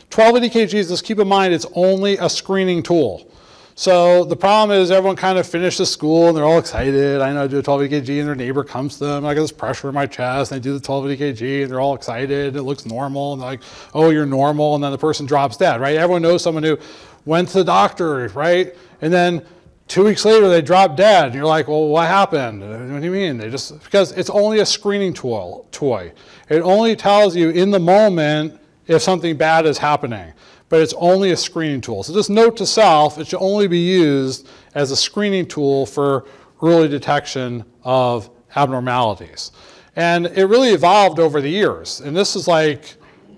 12-lead EKGs, just keep in mind, it's only a screening tool. So the problem is everyone kind of finishes school and they're all excited. I know I do a 12-lead EKG and their neighbor comes to them, and I got this pressure in my chest, and they do the 12-lead EKG and they're all excited, and it looks normal, and they're like, oh, you're normal, and then the person drops dead, right? Everyone knows someone who went to the doctor, right? And then 2 weeks later, they drop dead. And you're like, well, what happened? What do you mean? Because it's only a screening toy. It only tells you in the moment if something bad is happening, but it's only a screening tool. So just note to self, it should only be used as a screening tool for early detection of abnormalities. And it really evolved over the years. And this is like,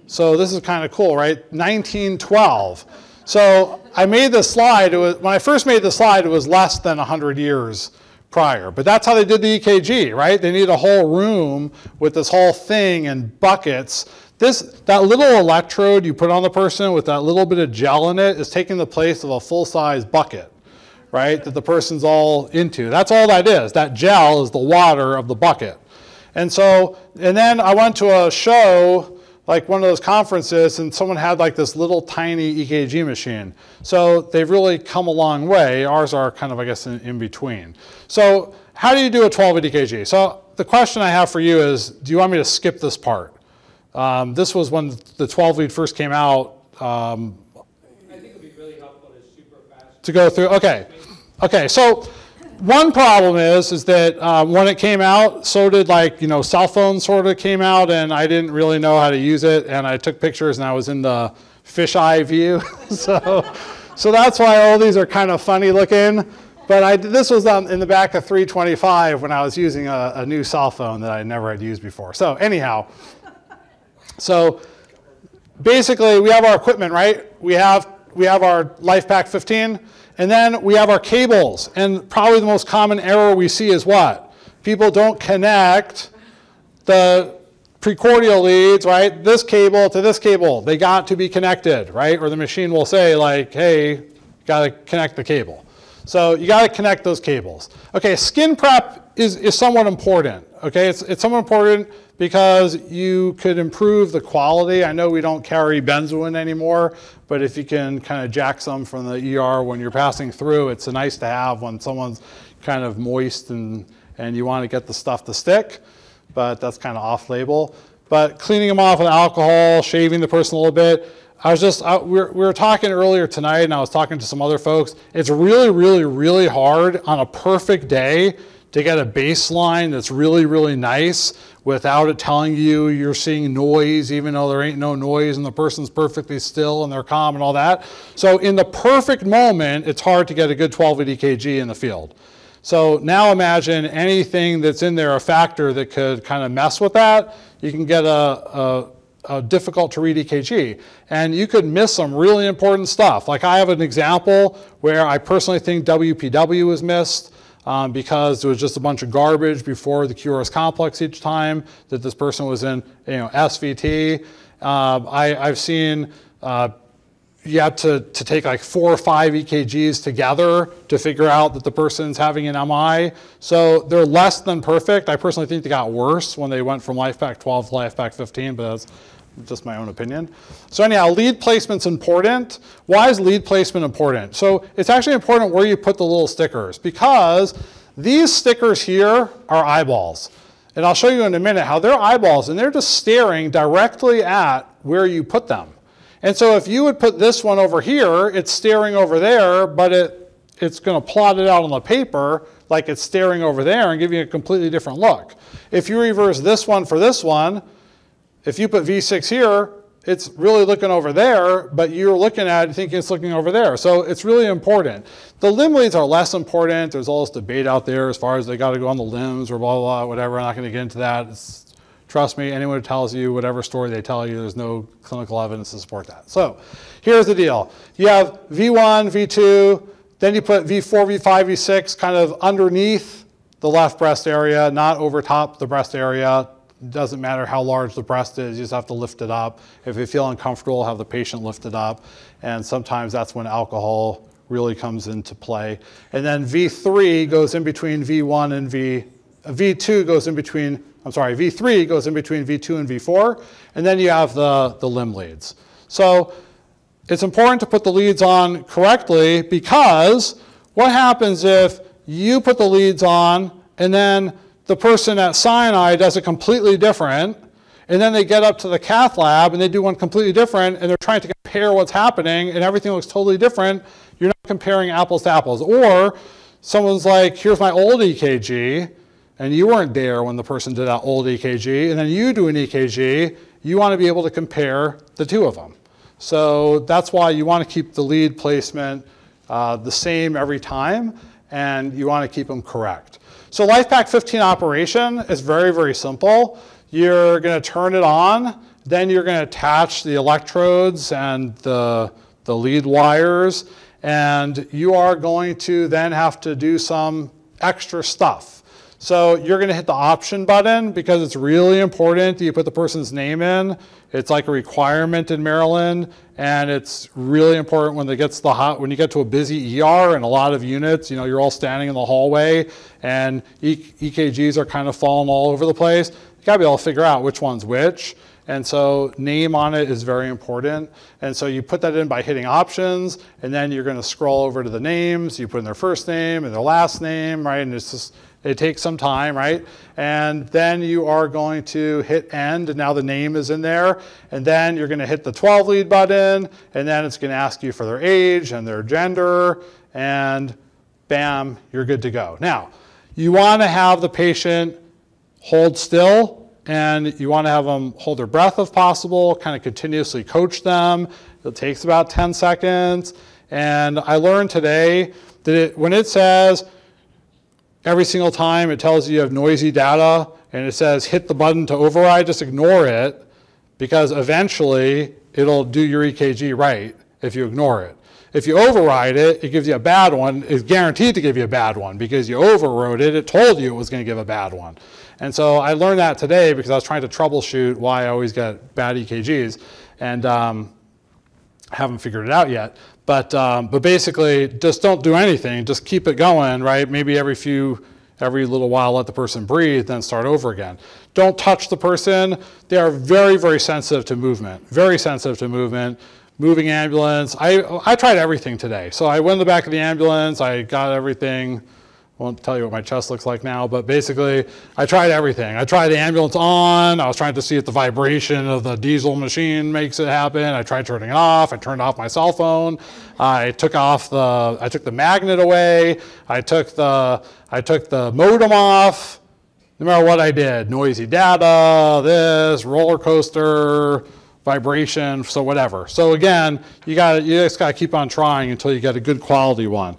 so this is kind of cool, right? 1912. So I made this slide, when I first made the slide, it was less than 100 years prior. But that's how they did the EKG, right? They need a whole room with this whole thing and buckets. That little electrode you put on the person with that little bit of gel in it is taking the place of a full-size bucket, right, that the person's all into. That's all that is. That gel is the water of the bucket. And then I went to a show, like one of those conferences, and someone had like this little tiny EKG machine. So they've really come a long way. Ours are kind of, I guess, in between. So how do you do a 12-lead EKG? So the question I have for you is, do you want me to skip this part? This was when the 12-lead first came out. I think it would be really helpful to super fast to go through. Okay. Okay, so one problem is that when it came out, so did, like, cell phones sort of came out, and I didn't really know how to use it, and I took pictures and I was in the fisheye view. so that's why all these are kind of funny looking. But this was in the back of 325 when I was using a new cell phone that I never had used before. So anyhow, so basically we have our equipment, right? We have our LifePak 15. And then we have our cables, and probably the most common error we see is what? People don't connect the precordial leads, right? This cable to this cable. They got to be connected, right? Or the machine will say, like, hey, you got to connect the cable. So you got to connect those cables. Okay, skin prep is somewhat important. Okay, it's somewhat important because you could improve the quality. I know we don't carry benzoin anymore, but if you can kind of jack some from the ER when you're passing through, it's nice to have when someone's kind of moist and you want to get the stuff to stick, but that's kind of off-label. But cleaning them off with alcohol, shaving the person a little bit. We were talking earlier tonight, and I was talking to some other folks. It's really, really, really hard on a perfect day to get a baseline that's really, really nice without it telling you you're seeing noise, even though there ain't no noise and the person's perfectly still and they're calm and all that. So in the perfect moment, it's hard to get a good 12-lead EKG in the field. So now imagine anything that's in there, a factor that could kind of mess with that, you can get a difficult to read EKG. And you could miss some really important stuff. Like I have an example where I personally think WPW was missed. Because there was just a bunch of garbage before the QRS complex each time that this person was in, SVT. I've seen you have to take like 4 or 5 EKGs together to figure out that the person's having an MI. So they're less than perfect. I personally think they got worse when they went from LifePak 12 to LifePak 15, but that's just my own opinion. So anyhow, lead placement's important. Why is lead placement important? So it's actually important where you put the little stickers, because these stickers here are eyeballs. And I'll show you in a minute how they're eyeballs, and they're just staring directly at where you put them. And so if you would put this one over here, it's staring over there, but it's going to plot it out on the paper like it's staring over there and give you a completely different look. If you reverse this one for this one, if you put V6 here, it's really looking over there, but you're looking at it thinking it's looking over there. So it's really important. The limb leads are less important. There's all this debate out there as far as they got to go on the limbs or blah, blah, blah, whatever. I'm not going to get into that. It's Trust me, anyone who tells you whatever story they tell you, there's no clinical evidence to support that. So here's the deal. You have V1, V2, then you put V4, V5, V6 kind of underneath the left breast area, not over top the breast area. It doesn't matter how large the breast is, you just have to lift it up. If you feel uncomfortable, have the patient lift it up. And sometimes that's when alcohol really comes into play. And then V3 goes in between V1 and V2 goes in between, I'm sorry, V3 goes in between V2 and V4, and then you have the limb leads. So it's important to put the leads on correctly, because what happens if you put the leads on and then the person at Sinai does it completely different, and then they get up to the cath lab and they do one completely different, and they're trying to compare what's happening and everything looks totally different. You're not comparing apples to apples. Or someone's like, here's my old EKG, and you weren't there when the person did that old EKG, and then you do an EKG, you want to be able to compare the two of them. So that's why you want to keep the lead placement the same every time, and you want to keep them correct. So LifePak 15 operation is very, very simple. You're going to turn it on, then you're going to attach the electrodes and the lead wires, and you are going to then have to do some extra stuff. So you're going to hit the option button because it's really important that you put the person's name in. It's like a requirement in Maryland, and it's really important when when you get to a busy ER and a lot of units, you know, you're all standing in the hallway and EKGs are kind of falling all over the place. You got to be able to figure out which one's which. And so name on it is very important. And so you put that in by hitting options, and then you're going to scroll over to the names. You put in their first name and their last name, right? And it's just, it takes some time, right? And then you are going to hit end, and now the name is in there. And then you're going to hit the 12 lead button, and then it's going to ask you for their age and their gender, and bam, you're good to go. Now, you want to have the patient hold still, and you want to have them hold their breath if possible, kind of continuously coach them. It takes about 10 seconds. And I learned today that when it says, every single time it tells you have noisy data and it says hit the button to override, just ignore it, because eventually it'll do your EKG right if you ignore it. If you override it, it gives you a bad one. It's guaranteed to give you a bad one because you overrode it. It told you it was going to give a bad one. And so I learned that today because I was trying to troubleshoot why I always get bad EKGs, and haven't figured it out yet. But basically, just don't do anything. Just keep it going, right? Maybe every little while, let the person breathe, then start over again. Don't touch the person. They are very, very sensitive to movement. Very sensitive to movement. Moving ambulance. I tried everything today. So I went in the back of the ambulance. I got everything. I won't tell you what my chest looks like now, but basically I tried everything. I tried the ambulance on. I was trying to see if the vibration of the diesel machine makes it happen. I tried turning it off. I turned off my cell phone. I took the magnet away. I took the modem off. No matter what I did, noisy data, this, roller coaster, vibration, so whatever. So again, you just gotta keep on trying until you get a good quality one.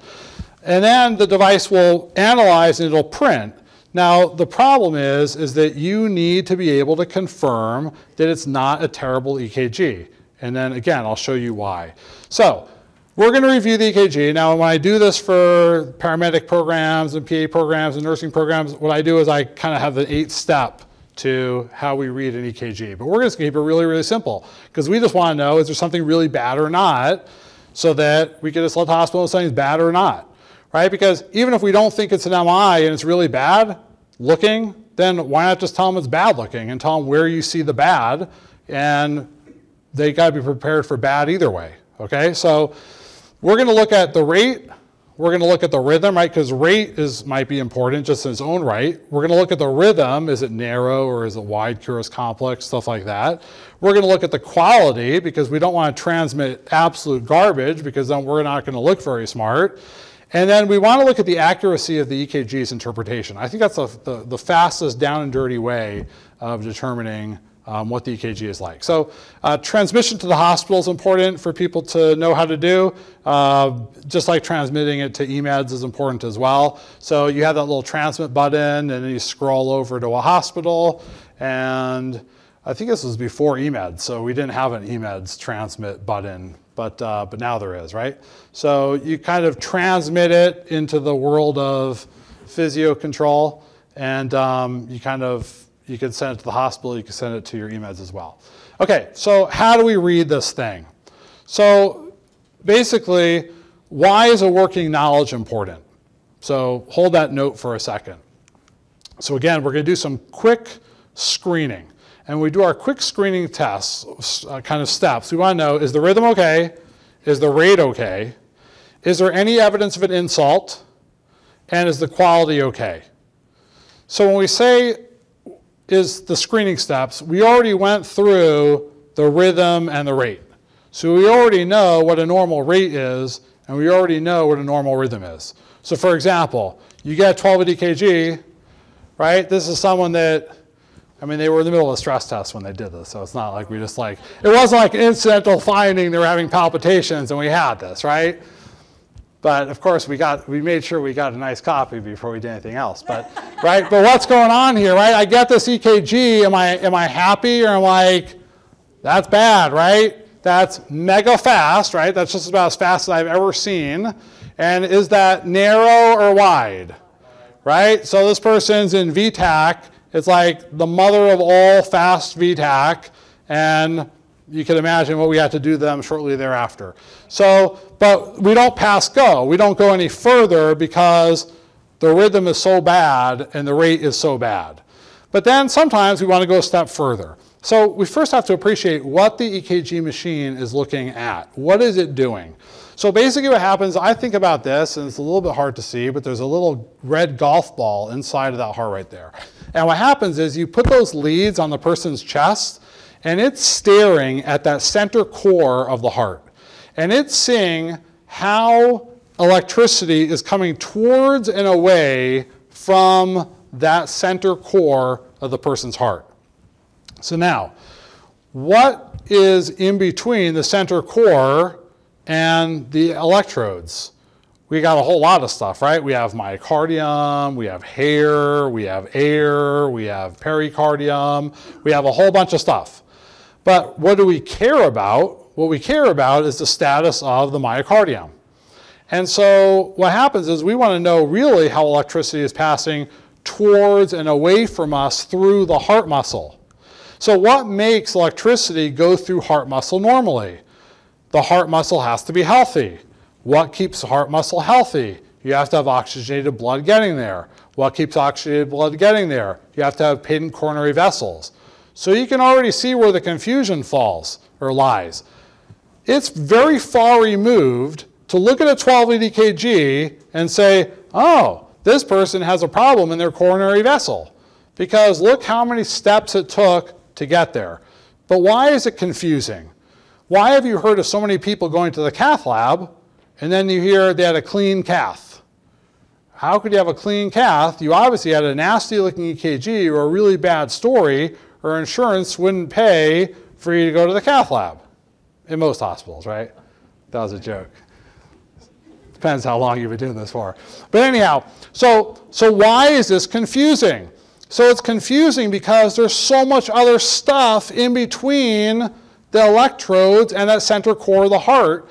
And then the device will analyze and it'll print. Now, the problem is that you need to be able to confirm that it's not a terrible EKG. And then again, I'll show you why. So we're going to review the EKG. Now, when I do this for paramedic programs and PA programs and nursing programs, what I do is I kind of have the 8-step to how we read an EKG. But we're just going to keep it really, really simple because we just want to know, is there something really bad or not, so that we can just let the hospital know something's bad or not. Right? Because even if we don't think it's an MI and it's really bad looking, then why not just tell them it's bad looking and tell them where you see the bad, and they got to be prepared for bad either way. Okay? So we're going to look at the rate. We're going to look at the rhythm, right? Because rate might be important just in its own right. We're going to look at the rhythm. Is it narrow or is it wide, curious, complex, stuff like that. We're going to look at the quality because we don't want to transmit absolute garbage because then we're not going to look very smart. And then we want to look at the accuracy of the EKG's interpretation. I think that's the fastest down and dirty way of determining what the EKG is like. So transmission to the hospital is important for people to know how to do, just like transmitting it to eMeds is important as well. So you have that little transmit button, and then you scroll over to a hospital, And I think this was before eMeds, so we didn't have an eMeds transmit button, but now there is, right? So you kind of transmit it into the world of physio control, and you can send it to the hospital, you can send it to your eMeds as well. Okay, so how do we read this thing? So basically, why is a working knowledge important? So hold that note for a second. So again, we're going to do some quick screening. And when we do our quick screening tests, kind of steps, we want to know, is the rhythm okay? Is the rate okay? Is there any evidence of an insult? And is the quality okay? So when we say is the screening steps, we already went through the rhythm and the rate. So we already know what a normal rate is, and we already know what a normal rhythm is. So for example, you get 12 EKG, right? This is someone that, I mean, they were in the middle of a stress test when they did this, so it's not like we just like, it wasn't like an incidental finding they were having palpitations and we had this, right? But of course we made sure we got a nice copy before we did anything else, but, right? But what's going on here, right? I get this EKG, am I happy, or am I like, that's bad, right? That's mega fast, right? That's just about as fast as I've ever seen. And is that narrow or wide, right? So this person's in VTAC. It's like the mother of all fast VTAC, and you can imagine what we had to do to them shortly thereafter. So, but we don't pass go. We don't go any further because the rhythm is so bad and the rate is so bad. But then sometimes we want to go a step further. So we first have to appreciate what the EKG machine is looking at. What is it doing? So basically what happens, I think about this, and it's a little bit hard to see, but there's a little red golf ball inside of that heart right there. And what happens is you put those leads on the person's chest, and it's staring at that center core of the heart. And it's seeing how electricity is coming towards and away from that center core of the person's heart. So now, what is in between the center core and the electrodes? We got a whole lot of stuff, right? We have myocardium, we have hair, we have air, we have pericardium, we have a whole bunch of stuff. But what do we care about? What we care about is the status of the myocardium. And so what happens is we want to know really how electricity is passing towards and away from us through the heart muscle. So what makes electricity go through heart muscle normally? The heart muscle has to be healthy. What keeps the heart muscle healthy? You have to have oxygenated blood getting there. What keeps oxygenated blood getting there? You have to have patent coronary vessels. So you can already see where the confusion falls or lies. It's very far removed to look at a 12-lead EKG and say, oh, this person has a problem in their coronary vessel. Because look how many steps it took to get there. But why is it confusing? Why have you heard of so many people going to the cath lab and then you hear they had a clean cath? How could you have a clean cath? You obviously had a nasty looking EKG or a really bad story, or insurance wouldn't pay for you to go to the cath lab. In most hospitals, right? That was a joke. Depends how long you've been doing this for. But anyhow, so why is this confusing? So it's confusing because there's so much other stuff in between the electrodes and that center core of the heart.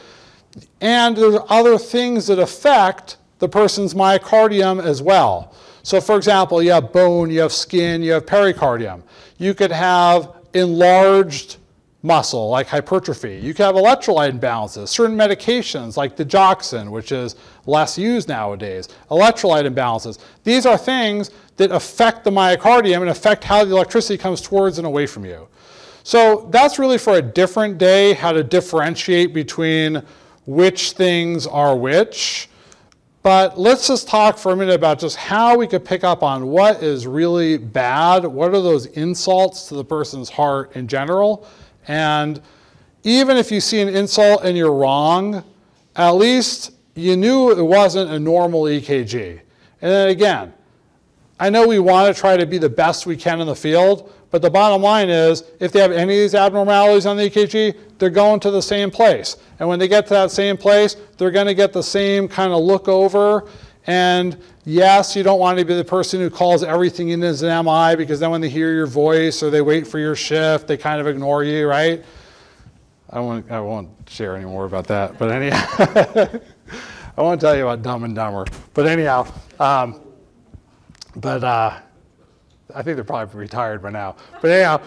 And there's other things that affect the person's myocardium as well. So for example, you have bone, you have skin, you have pericardium. You could have enlarged muscle, like hypertrophy. You could have electrolyte imbalances, certain medications like digoxin, which is less used nowadays, electrolyte imbalances. These are things that affect the myocardium and affect how the electricity comes towards and away from you. So that's really for a different day, how to differentiate between which things are which. But let's just talk for a minute about just how we could pick up on what is really bad, what are those insults to the person's heart in general. And even if you see an insult and you're wrong, at least you knew it wasn't a normal EKG. And then again, I know we want to try to be the best we can in the field, but the bottom line is if they have any of these abnormalities on the EKG, they're going to the same place. And when they get to that same place, they're going to get the same kind of look over. And yes, you don't want to be the person who calls everything in as an MI, because then when they hear your voice or they wait for your shift, they kind of ignore you, right? I won't share any more about that. But anyhow, I won't tell you about Dumb and Dumber. But anyhow, I think they're probably retired by now. But anyhow,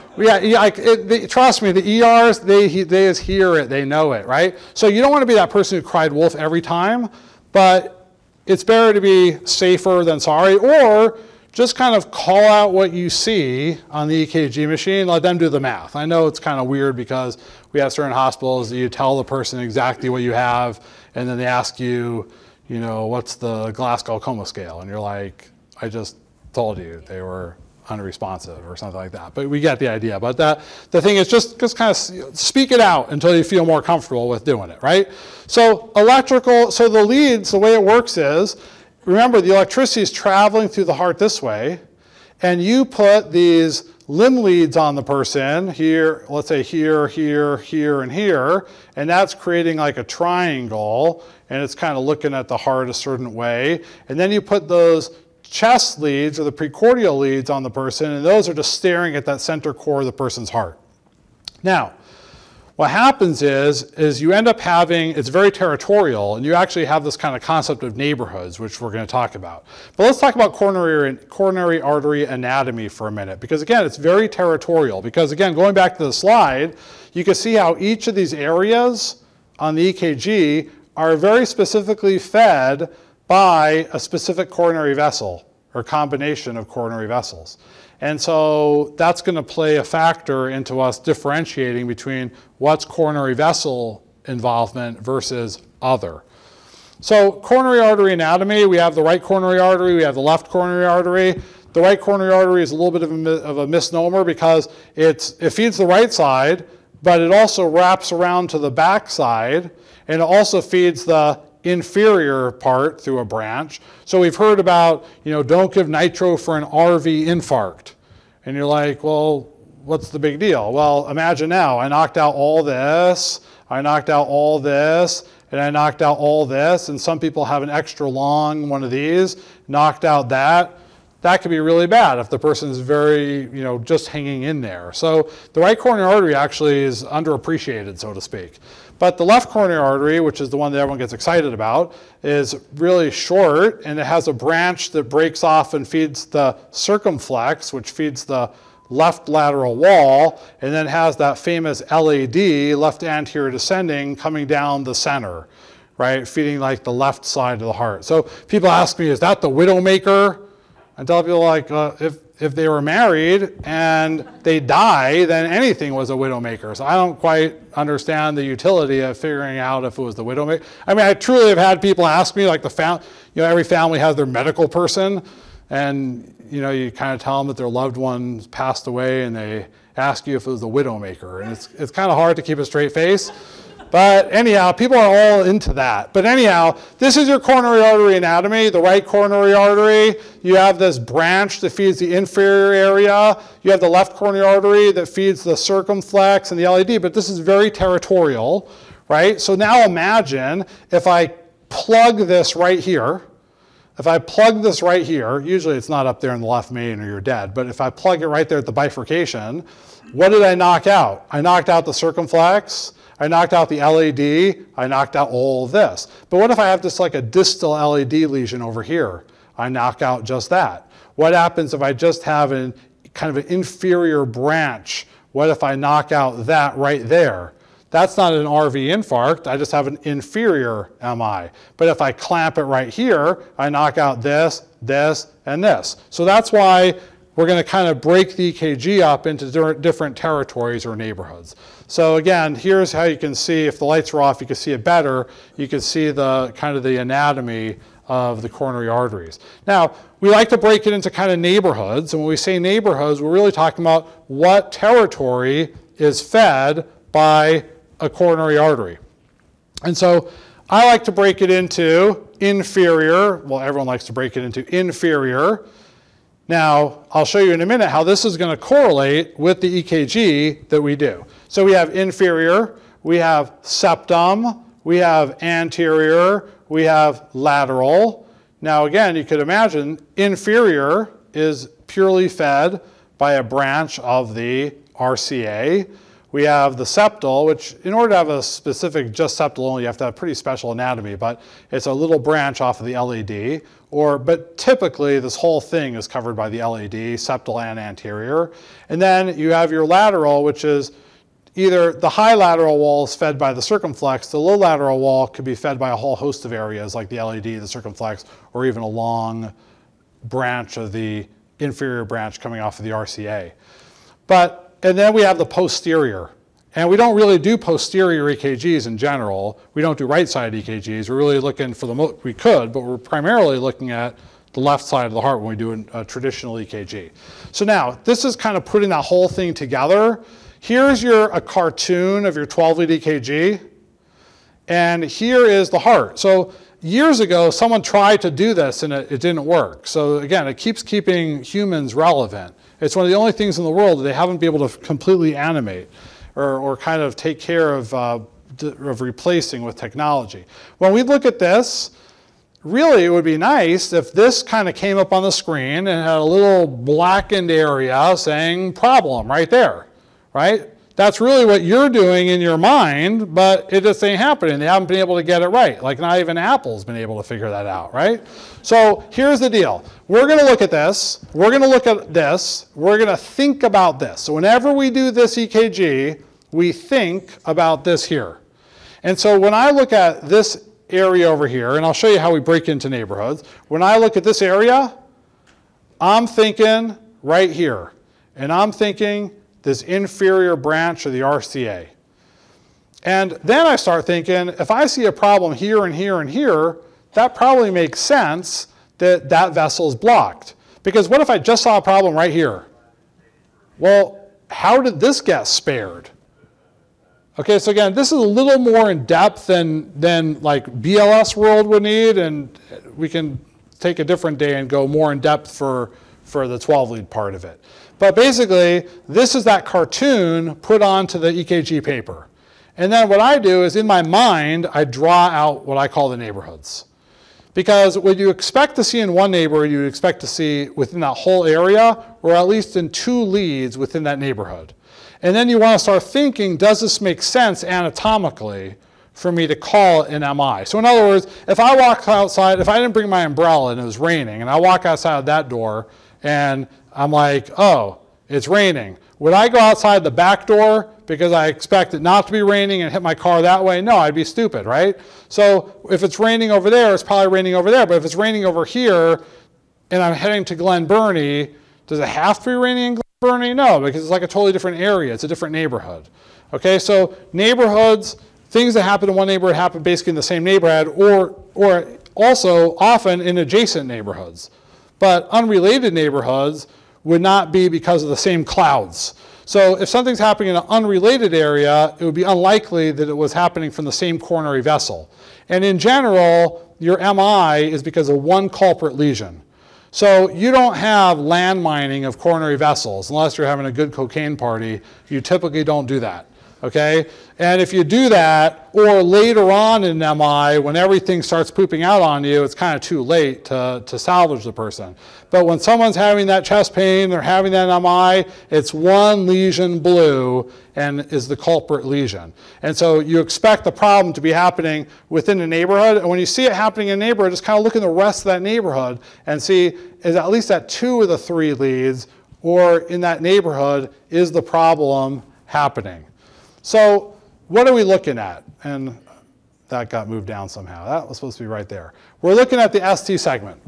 trust me, the ERs, they just hear it, they know it, right? So you don't want to be that person who cried wolf every time, but it's better to be safer than sorry, or just kind of call out what you see on the EKG machine, let them do the math. I know it's kind of weird because we have certain hospitals that you tell the person exactly what you have, and then they ask you, you know, what's the Glasgow Coma scale? And you're like, I just told you they were unresponsive or something like that. But we get the idea. But the thing is just kind of speak it out until you feel more comfortable with doing it, right? So the leads, the way it works is, remember the electricity is traveling through the heart this way, and you put these limb leads on the person here, let's say here, here, here, and here, and that's creating like a triangle, and it's kind of looking at the heart a certain way. And then you put those chest leads or the precordial leads on the person, and those are just staring at that center core of the person's heart. Now, what happens is you end up having, it's very territorial, and you actually have this kind of concept of neighborhoods, which we're going to talk about. But let's talk about coronary artery anatomy for a minute, because again, it's very territorial. Because again, going back to the slide, you can see how each of these areas on the EKG are very specifically fed by a specific coronary vessel or combination of coronary vessels. And so that's going to play a factor into us differentiating between what's coronary vessel involvement versus other. So coronary artery anatomy, we have the right coronary artery, we have the left coronary artery. The right coronary artery is a little bit of a misnomer because it feeds the right side, but it also wraps around to the back side, and it also feeds the inferior part through a branch. So we've heard about, you know, don't give nitro for an RV infarct. And you're like, well, what's the big deal? Well, imagine now, I knocked out all this, I knocked out all this, and I knocked out all this, and some people have an extra long one of these, knocked out that. That could be really bad if the person is very, you know, just hanging in there. So the right coronary artery actually is underappreciated, so to speak. But the left coronary artery, which is the one that everyone gets excited about, is really short, and it has a branch that breaks off and feeds the circumflex, which feeds the left lateral wall, and then has that famous LAD, left anterior descending, coming down the center, right, feeding like the left side of the heart. So people ask me, is that the widowmaker? I tell people, like, if they were married and they die, then anything was a widowmaker. So I don't quite understand the utility of figuring out if it was the widowmaker. I mean, I truly have had people ask me, like, every family has their medical person, and you know, you kind of tell them that their loved one passed away, and they ask you if it was the widowmaker, and it's kind of hard to keep a straight face. But anyhow, people are all into that. But anyhow, this is your coronary artery anatomy, the right coronary artery. You have this branch that feeds the inferior area. You have the left coronary artery that feeds the circumflex and the LAD, but this is very territorial, right? So now imagine if I plug this right here. If I plug this right here, usually it's not up there in the left main or you're dead, but if I plug it right there at the bifurcation, what did I knock out? I knocked out the circumflex, I knocked out the LAD, I knocked out all of this. But what if I have just like a distal LAD lesion over here? I knock out just that. What happens if I just have kind of an inferior branch? What if I knock out that right there? That's not an RV infarct, I just have an inferior MI. But if I clamp it right here, I knock out this, this, and this. So that's why we're going to kind of break the EKG up into different territories or neighborhoods. So again, here's how you can see, if the lights are off, you can see it better. You can see the kind of the anatomy of the coronary arteries. Now, we like to break it into kind of neighborhoods. And when we say neighborhoods, we're really talking about what territory is fed by a coronary artery. And so I like to break it into inferior. Well, everyone likes to break it into inferior. Now, I'll show you in a minute how this is going to correlate with the EKG that we do. So we have inferior, we have septum, we have anterior, we have lateral. Now again, you could imagine inferior is purely fed by a branch of the RCA. We have the septal, which in order to have a specific just septal only, you have to have pretty special anatomy, but it's a little branch off of the LAD. But typically this whole thing is covered by the LAD, septal and anterior. And then you have your lateral, which is either the high lateral wall is fed by the circumflex, the low lateral wall could be fed by a whole host of areas like the LAD, the circumflex, or even a long branch of the inferior branch coming off of the RCA. And then we have the posterior. And we don't really do posterior EKGs in general. We don't do right-sided EKGs. We're really looking for we could, but we're primarily looking at the left side of the heart when we do a traditional EKG. So now, this is kind of putting that whole thing together. Here's a cartoon of your 12-lead EKG. And here is the heart. So years ago, someone tried to do this and it didn't work. So again, it keeps keeping humans relevant. It's one of the only things in the world that they haven't been able to completely animate or kind of take care of replacing with technology. When we look at this, really it would be nice if this kind of came up on the screen and had a little blackened area saying problem right there, right? That's really what you're doing in your mind, but it just ain't happening. They haven't been able to get it right. Like not even Apple's been able to figure that out, right? So here's the deal. We're going to look at this. We're going to look at this. We're going to think about this. So whenever we do this EKG, we think about this here. And so when I look at this area over here, and I'll show you how we break into neighborhoods. When I look at this area, I'm thinking right here. And I'm thinking this inferior branch of the RCA. And then I start thinking, if I see a problem here and here and here, that probably makes sense that that vessel is blocked. Because what if I just saw a problem right here? Well, how did this get spared? Okay, so again, this is a little more in depth than like BLS world would need, and we can take a different day and go more in depth for the 12-lead part of it. But basically, this is that cartoon put onto the EKG paper. And then what I do is in my mind, I draw out what I call the neighborhoods. Because what you expect to see in one neighborhood, you expect to see within that whole area, or at least in 2 leads within that neighborhood. And then you want to start thinking, does this make sense anatomically for me to call it an MI? So in other words, if I walk outside, if I didn't bring my umbrella and it was raining, and I walk outside of that door, and I'm like, oh, it's raining. Would I go outside the back door because I expect it not to be raining and hit my car that way? No, I'd be stupid, right? So if it's raining over there, it's probably raining over there. But if it's raining over here and I'm heading to Glen Burnie, does it have to be raining in Glen Burnie? No, because it's like a totally different area. It's a different neighborhood. Okay, so neighborhoods, things that happen in one neighborhood happen basically in the same neighborhood or also often in adjacent neighborhoods. But unrelated neighborhoods would not be because of the same clouds. So if something's happening in an unrelated area, it would be unlikely that it was happening from the same coronary vessel. And in general, your MI is because of one culprit lesion. So you don't have landmining of coronary vessels unless you're having a good cocaine party. You typically don't do that. Okay? And if you do that, or later on in MI, when everything starts pooping out on you, it's kind of too late to salvage the person. But when someone's having that chest pain, they're having that MI, it's one lesion blue and is the culprit lesion. And so you expect the problem to be happening within the neighborhood. And when you see it happening in a neighborhood, just kind of look in the rest of that neighborhood and see, is at least at 2 of the 3 leads, or in that neighborhood, is the problem happening? So what are we looking at? And that got moved down somehow. That was supposed to be right there. We're looking at the ST segment.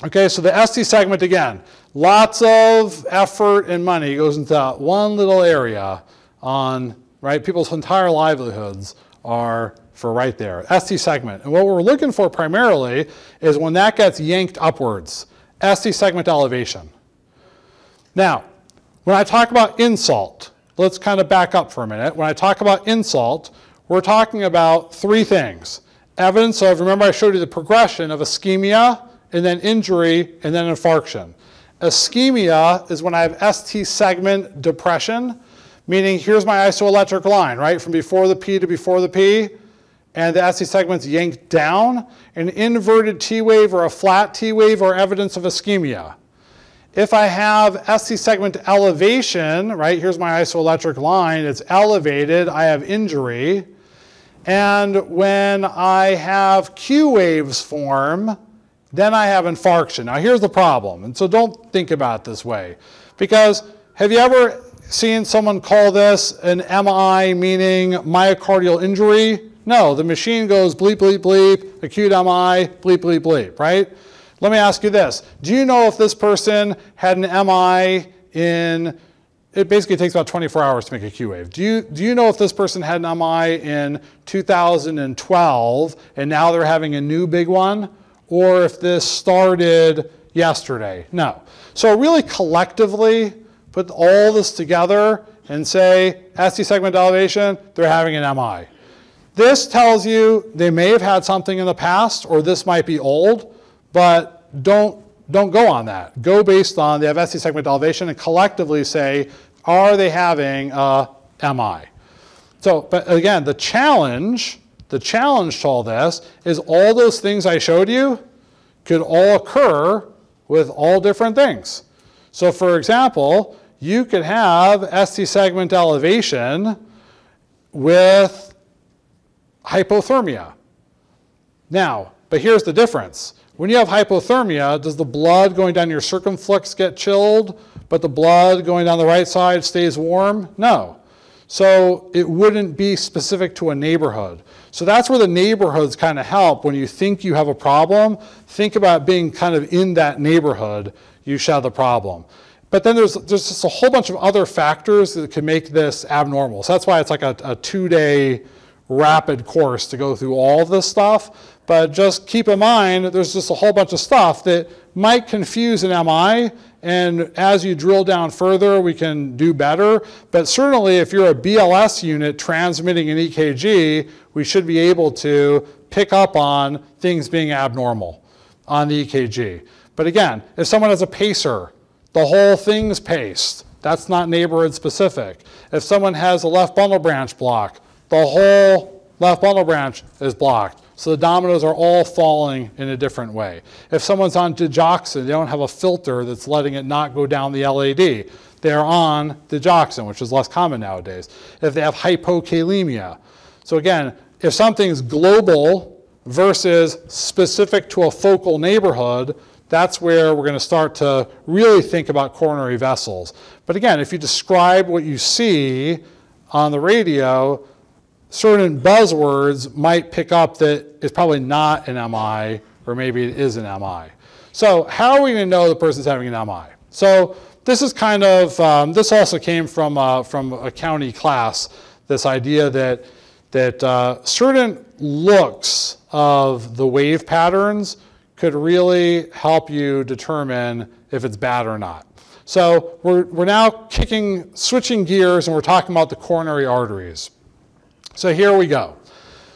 Okay, so the ST segment, again, lots of effort and money goes into that one little area on, right, people's entire livelihoods are for right there, ST segment. And what we're looking for primarily is when that gets yanked upwards, ST segment elevation. Now, when I talk about insult, let's kind of back up for a minute. When I talk about insult, we're talking about 3 things. Evidence of, remember I showed you the progression of ischemia, and then injury, and then infarction. Ischemia is when I have ST segment depression, meaning here's my isoelectric line, right, from before the P to before the P, and the ST segment's yanked down, an inverted T wave or a flat T wave or evidence of ischemia. If I have ST segment elevation, right, here's my isoelectric line, it's elevated, I have injury. And when I have Q waves form, then I have infarction. Now here's the problem, and so don't think about it this way. Because have you ever seen someone call this an MI, meaning myocardial injury? No, the machine goes bleep, bleep, bleep, acute MI, bleep, bleep, bleep, right? Let me ask you this. Do you know if this person had an MI in, it basically takes about 24 hours to make a Q wave. Do you know if this person had an MI in 2012 and now they're having a new big one? Or if this started yesterday? No. So really collectively put all this together and say ST segment elevation, they're having an MI. This tells you they may have had something in the past or this might be old, but don't go on that. Go based on they have ST segment elevation and collectively say, are they having a MI? So, but again, the challenge to all this is all those things I showed you could all occur with all different things. So for example, you could have ST segment elevation with hypothermia. Now, but here's the difference. When you have hypothermia, does the blood going down your circumflex get chilled, but the blood going down the right side stays warm? No. So it wouldn't be specific to a neighborhood. So that's where the neighborhoods kind of help. When you think you have a problem, think about being kind of in that neighborhood, you should have the problem. But then there's just a whole bunch of other factors that can make this abnormal. So that's why it's like a 2-day rapid course to go through all of this stuff. But just keep in mind, there's just a whole bunch of stuff that might confuse an MI, and as you drill down further, we can do better. But certainly, if you're a BLS unit transmitting an EKG, we should be able to pick up on things being abnormal on the EKG. But again, if someone has a pacer, the whole thing's paced. That's not neighborhood specific. If someone has a left bundle branch block, the whole left bundle branch is blocked. So the dominoes are all falling in a different way. If someone's on digoxin, they don't have a filter that's letting it not go down the LAD. They're on digoxin, which is less common nowadays. If they have hypokalemia. So again, if something's global versus specific to a focal neighborhood, that's where we're going to start to really think about coronary vessels. But again, if you describe what you see on the radio, certain buzzwords might pick up that it's probably not an MI, or maybe it is an MI. So how are we going to know the person's having an MI? So this is kind of, this also came from a county class, this idea that certain looks of the wave patterns could really help you determine if it's bad or not. So we're now switching gears, and we're talking about the coronary arteries. So here we go.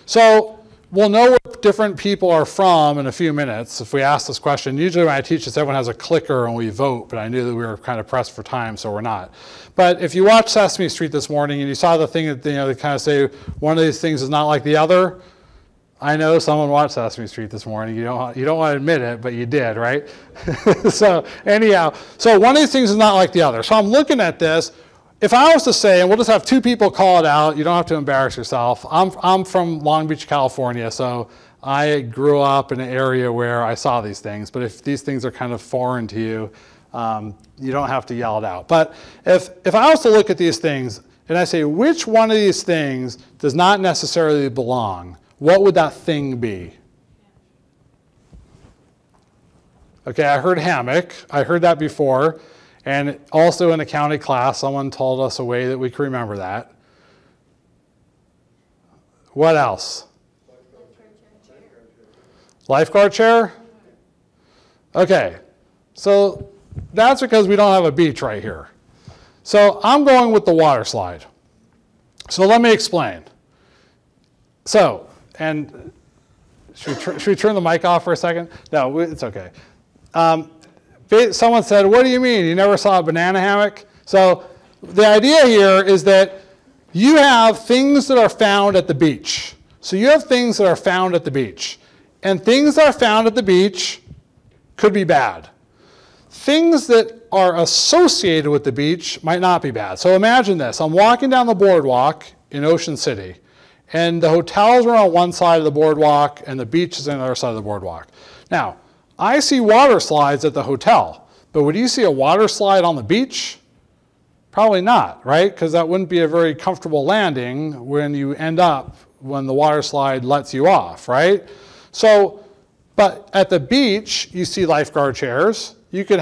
So we'll know where different people are from in a few minutes if we ask this question. Usually when I teach this, everyone has a clicker and we vote, but I knew that we were kind of pressed for time, so we're not. But if you watched Sesame Street this morning and you saw the thing that they kind of say one of these things is not like the other, I know someone watched Sesame Street this morning. You don't want to admit it, but you did, right? So anyhow, so one of these things is not like the other. So I'm looking at this. If I was to say, and we'll just have two people call it out, you don't have to embarrass yourself. I'm from Long Beach, California, so I grew up in an area where I saw these things. But if these things are kind of foreign to you, you don't have to yell it out. But if I was to look at these things and I say, which one of these things does not necessarily belong, what would that thing be? Okay, I heard hammock. I heard that before. And also in a county class, someone told us a way that we can remember that. What else? Lifeguard chair? Okay, so that's because we don't have a beach right here. So I'm going with the water slide. So let me explain. So, and should we turn the mic off for a second? No, it's okay. Someone said, what do you mean? You never saw a banana hammock? So the idea here is that you have things that are found at the beach. So you have things that are found at the beach. And things that are found at the beach could be bad. Things that are associated with the beach might not be bad. So imagine this. I'm walking down the boardwalk in Ocean City, and the hotels are on one side of the boardwalk, and the beach is on the other side of the boardwalk. Now, I see water slides at the hotel, but would you see a water slide on the beach? Probably not, right? Because that wouldn't be a very comfortable landing when you end up when the water slide lets you off, right? So, but at the beach, you see lifeguard chairs. You could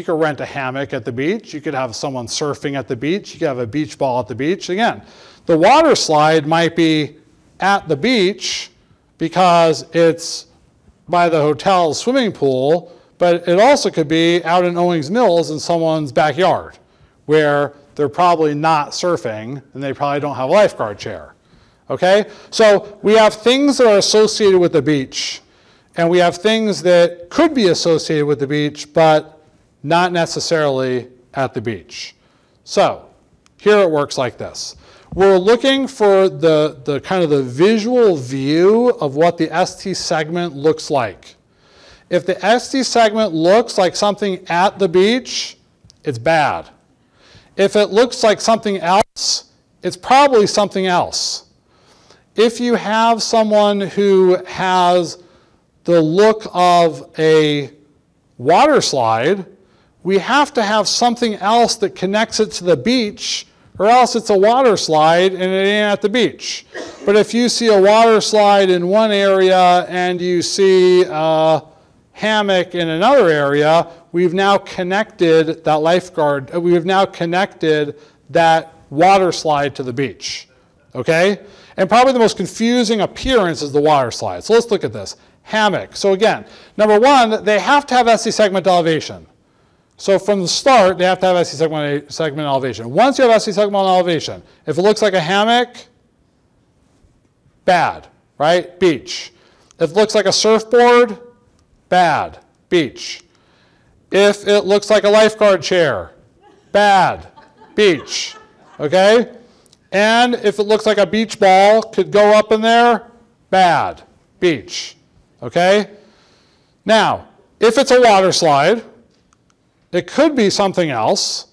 rent a hammock at the beach. You could have someone surfing at the beach. You could have a beach ball at the beach. Again, the water slide might be at the beach because it's by the hotel's swimming pool, but it also could be out in Owings Mills in someone's backyard where they're probably not surfing and they probably don't have a lifeguard chair. Okay? So we have things that are associated with the beach, and we have things that could be associated with the beach, but not necessarily at the beach. So here it works like this. We're looking for the kind of the visual view of what the ST segment looks like. If the ST segment looks like something at the beach, it's bad. If it looks like something else, it's probably something else. If you have someone who has the look of a water slide, we have to have something else that connects it to the beach, or else it's a water slide and it ain't at the beach. But if you see a water slide in one area and you see a hammock in another area, we've now connected that lifeguard, we have now connected that water slide to the beach, okay? And probably the most confusing appearance is the water slide. So let's look at this. Hammock. So again, number one, they have to have ST segment elevation. So from the start, they have to have ST segment elevation. Once you have ST segment elevation, if it looks like a hammock, bad, right? Beach. If it looks like a surfboard, bad, beach. If it looks like a lifeguard chair, bad, beach, okay? And if it looks like a beach ball could go up in there, bad, beach, okay? Now, if it's a water slide, it could be something else,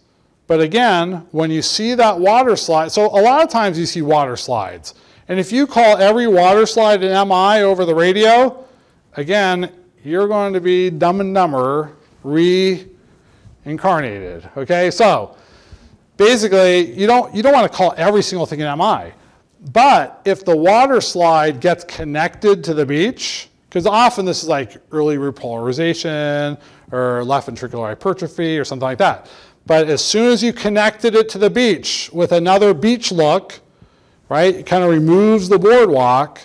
but again, when you see that water slide, so a lot of times you see water slides, and if you call every water slide an MI over the radio, again, you're going to be Dumb and Dumber reincarnated, okay? So basically, you don't want to call every single thing an MI, but if the water slide gets connected to the beach, because often this is like early repolarization or left ventricular hypertrophy or something like that. But as soon as you connected it to the beach with another beach look, right, it kind of removes the boardwalk,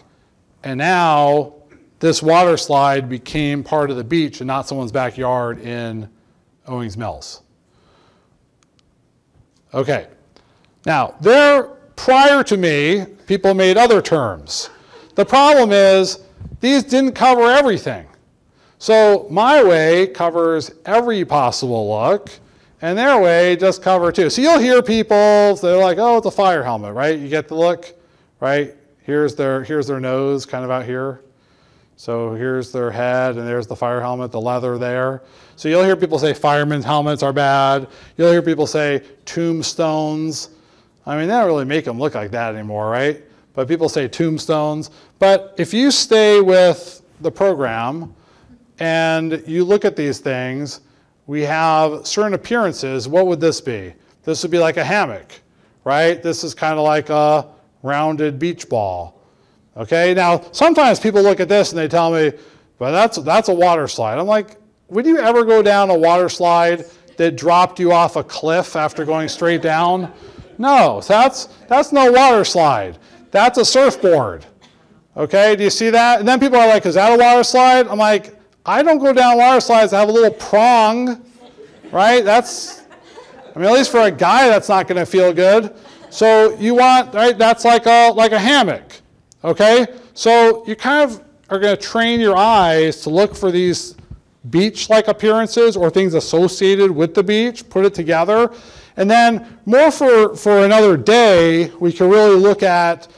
and now this water slide became part of the beach and not someone's backyard in Owings Mills. Okay. Now, prior to me, people made other terms. The problem is, these didn't cover everything. So my way covers every possible look, and their way just cover two. So you'll hear people, they're like, oh, it's a fire helmet, right? You get the look, right? Here's their nose kind of out here. So here's their head, and there's the fire helmet, the leather there. So you'll hear people say firemen's helmets are bad. You'll hear people say tombstones. I mean, they don't really make them look like that anymore, right? But people say tombstones. But if you stay with the program and you look at these things, we have certain appearances. What would this be? This would be like a hammock, right? This is kind of like a rounded beach ball. Okay, now sometimes people look at this and they tell me, well, that's a water slide. I'm like, would you ever go down a water slide that dropped you off a cliff after going straight down? No, that's no water slide. That's a surfboard. Okay, do you see that? And then people are like, is that a water slide? I'm like, I don't go down water slides that have a little prong, right? I mean, at least for a guy, that's not going to feel good. So you want, right, that's like a hammock, okay? So you kind of are going to train your eyes to look for these beach-like appearances or things associated with the beach, put it together. And then more for another day, we can really look at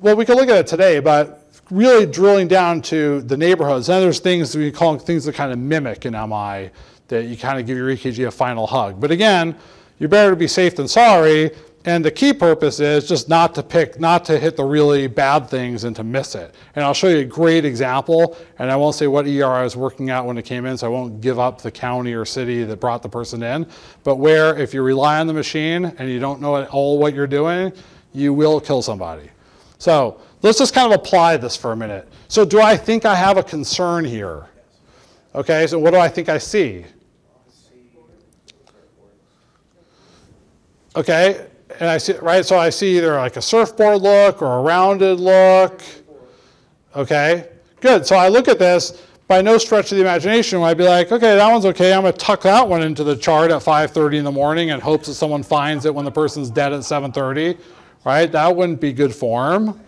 well, we can look at it today, but really drilling down to the neighborhoods. Then there's things we call things that kind of mimic an MI, that you kind of give your EKG a final hug. But again, you're better to be safe than sorry. And the key purpose is just not to hit the really bad things and to miss it. And I'll show you a great example, and I won't say what ER I was working at when it came in, so I won't give up the county or city that brought the person in. But where if you rely on the machine and you don't know at all what you're doing, you will kill somebody. So let's just kind of apply this for a minute. So do I think I have a concern here? Okay, so what do I think I see? Okay. And I see, right, so I see either like a surfboard look or a rounded look. Okay, good. So I look at this, by no stretch of the imagination, I'd be like, okay, that one's okay. I'm going to tuck that one into the chart at 5:30 in the morning and hopes that someone finds it when the person's dead at 7:30, right? That wouldn't be good form.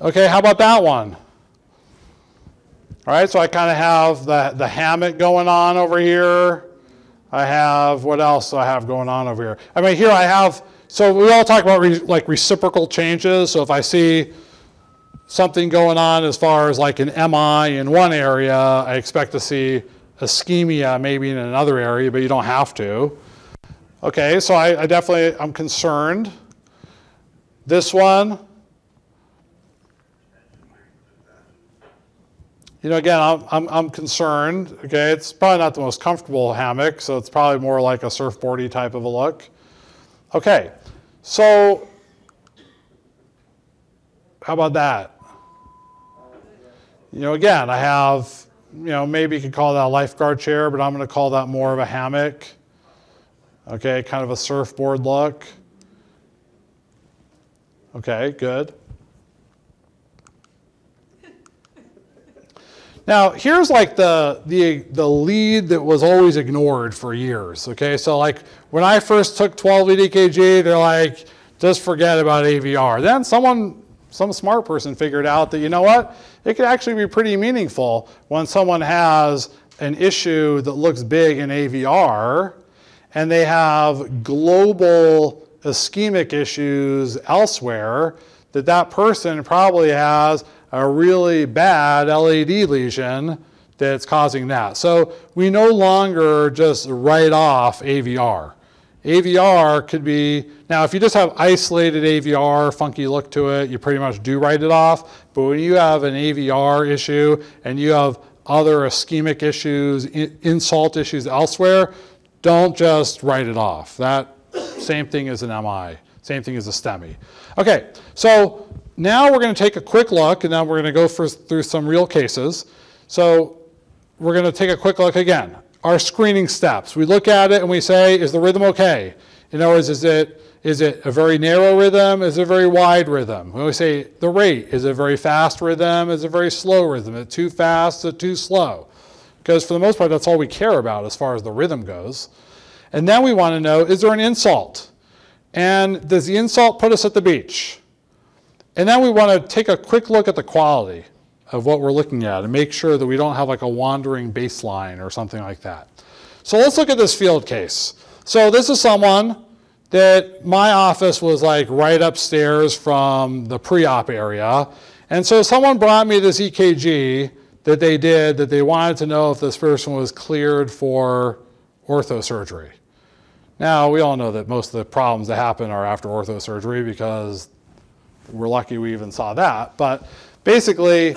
Okay, how about that one? All right, so I kind of have the hammock going on over here. I have, what else do I have going on over here? I mean, here I have, so we all talk about like reciprocal changes. So if I see something going on as far as like an MI in one area, I expect to see ischemia maybe in another area, but you don't have to. Okay, so I definitely, I'm concerned. This one, you know, again, I'm concerned. Okay, it's probably not the most comfortable hammock, so it's probably more like a surfboardy type of a look. Okay, so how about that? You know, again, I have, you know, maybe you could call that a lifeguard chair, but I'm going to call that more of a hammock. Okay, kind of a surfboard look. Okay, good. Now, here's like the lead that was always ignored for years, okay? So like when I first took 12-lead EKG, they're like, just forget about AVR. Then some smart person figured out that, you know what? It could actually be pretty meaningful when someone has an issue that looks big in AVR and they have global ischemic issues elsewhere, that person probably has a really bad LAD lesion that's causing that. So we no longer just write off AVR. AVR could be, now if you just have isolated AVR, funky look to it, you pretty much do write it off. But when you have an AVR issue and you have other ischemic issues, insult issues elsewhere, don't just write it off. That same thing as an MI, same thing as a STEMI. Okay, so now we're going to take a quick look, and then we're going to go through some real cases. So we're going to take a quick look again. Our screening steps. We look at it and we say, is the rhythm okay? In other words, is it a very narrow rhythm? Is it a very wide rhythm? When we say the rate, is it a very fast rhythm? Is it a very slow rhythm? Is it too fast? Is it too slow? Because for the most part, that's all we care about as far as the rhythm goes. And then we want to know, is there an insult? And does the insult put us at the beach? And then we want to take a quick look at the quality of what we're looking at and make sure that we don't have like a wandering baseline or something like that. So let's look at this field case. So this is someone that my office was like right upstairs from the pre-op area. And so someone brought me this EKG that they wanted to know if this person was cleared for orthosurgery. Now, we all know that most of the problems that happen are after orthosurgery because we're lucky we even saw that. But basically,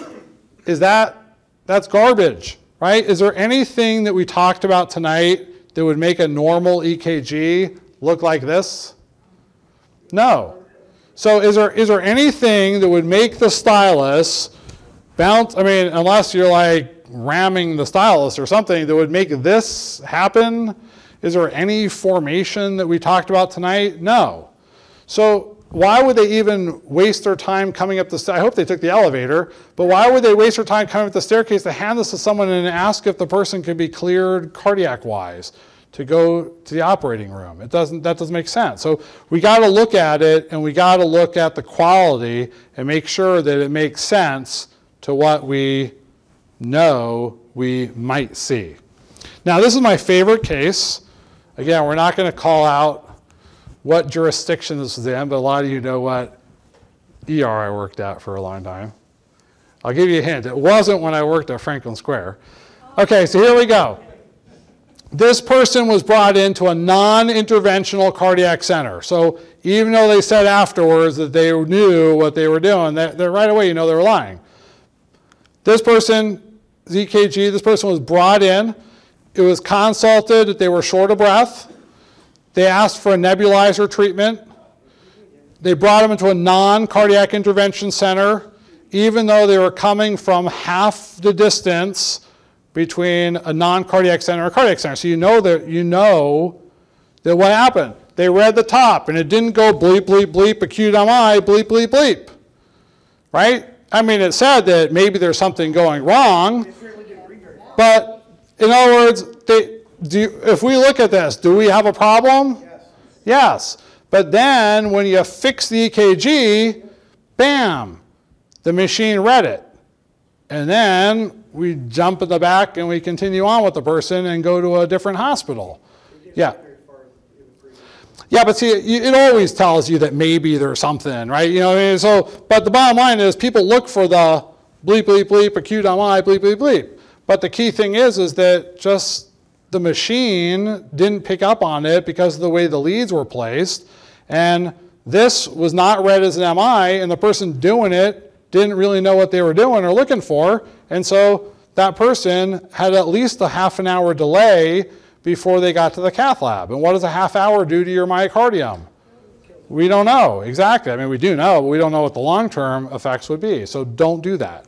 that's garbage, right? Is there anything that we talked about tonight that would make a normal EKG look like this? No. So is there anything that would make the stylus bounce? I mean, unless you're like ramming the stylus or something that would make this happen. Is there any formation that we talked about tonight? No. So why would they even waste their time coming up the stairs? I hope they took the elevator, but why would they waste their time coming up the staircase to hand this to someone and ask if the person could be cleared cardiac-wise to go to the operating room? That doesn't make sense. So we got to look at it, and we got to look at the quality and make sure that it makes sense to what we know we might see. Now, this is my favorite case. Again, we're not going to call out what jurisdiction this is in, but a lot of you know what ER I worked at for a long time. I'll give you a hint. It wasn't when I worked at Franklin Square. Okay, so here we go. This person was brought into a non-interventional cardiac center. So even though they said afterwards that they knew what they were doing, they're right away you know they were lying. This person, EKG, this person was brought in. It was consulted that they were short of breath. They asked for a nebulizer treatment. They brought them into a non-cardiac intervention center, even though they were coming from half the distance between a non-cardiac center and a cardiac center. So you know that what happened. They read the top, and it didn't go bleep, bleep, bleep, acute MI, bleep, bleep, bleep. Right? I mean, it said that maybe there's something going wrong, but in other words, if we look at this, do we have a problem? Yes. Yes. But then when you fix the EKG, bam, the machine read it. And then we jump in the back and we continue on with the person and go to a different hospital. Yeah. Yeah, but see, it always tells you that maybe there's something, right? You know what I mean? So, but the bottom line is people look for the bleep, bleep, bleep, acute MI, bleep, bleep, bleep. But the key thing is that just the machine didn't pick up on it because of the way the leads were placed. And this was not read as an MI, and the person doing it didn't really know what they were doing or looking for. And so that person had at least a half an hour delay before they got to the cath lab. And what does a half hour do to your myocardium? We don't know. Exactly. I mean, we do know, but we don't know what the long-term effects would be. So don't do that.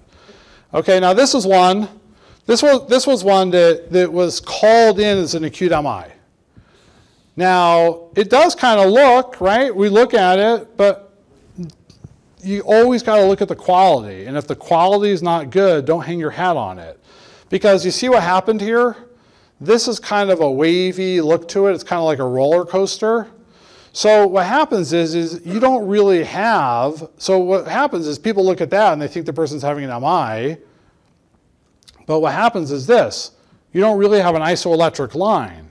Okay, now this is one. This was one that was called in as an acute MI. Now, it does kind of look, right? We look at it, but you always got to look at the quality. And if the quality is not good, don't hang your hat on it. Because you see what happened here? This is kind of a wavy look to it. It's kind of like a roller coaster. So what happens is you don't really have, so what happens is people look at that and they think the person's having an MI. But what happens is this. You don't really have an isoelectric line.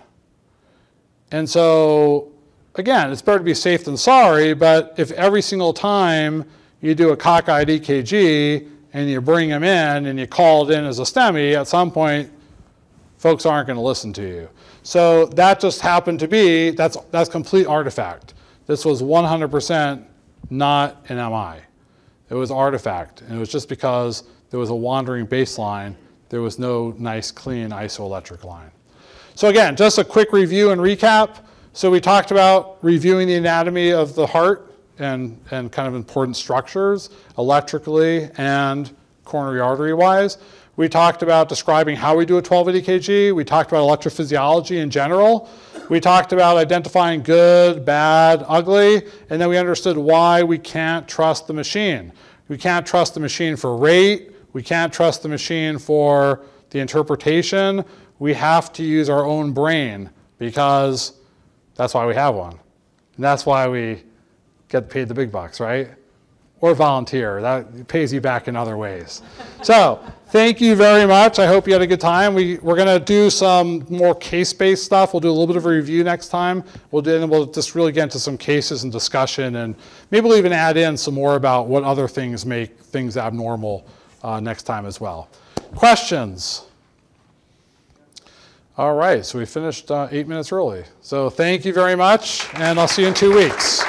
And so, again, it's better to be safe than sorry, but if every single time you do a cockeyed EKG and you bring them in and you call it in as a STEMI, at some point, folks aren't going to listen to you. So that just happened to be, that's complete artifact. This was 100% not an MI. It was artifact. And it was just because there was a wandering baseline. There was no nice, clean isoelectric line. So again, just a quick review and recap. So we talked about reviewing the anatomy of the heart and kind of important structures electrically and coronary artery wise. We talked about describing how we do a 12-lead EKG. We talked about electrophysiology in general. We talked about identifying good, bad, ugly, and then we understood why we can't trust the machine. We can't trust the machine for rate. We can't trust the machine for the interpretation. We have to use our own brain because that's why we have one. And that's why we get paid the big bucks, right? Or volunteer. That pays you back in other ways. So thank you very much. I hope you had a good time. We're going to do some more case-based stuff. We'll do a little bit of a review next time. We'll just really get into some cases and discussion, and maybe we'll even add in some more about what other things make things abnormal next time as well. Questions? All right, so we finished 8 minutes early. So thank you very much, and I'll see you in 2 weeks.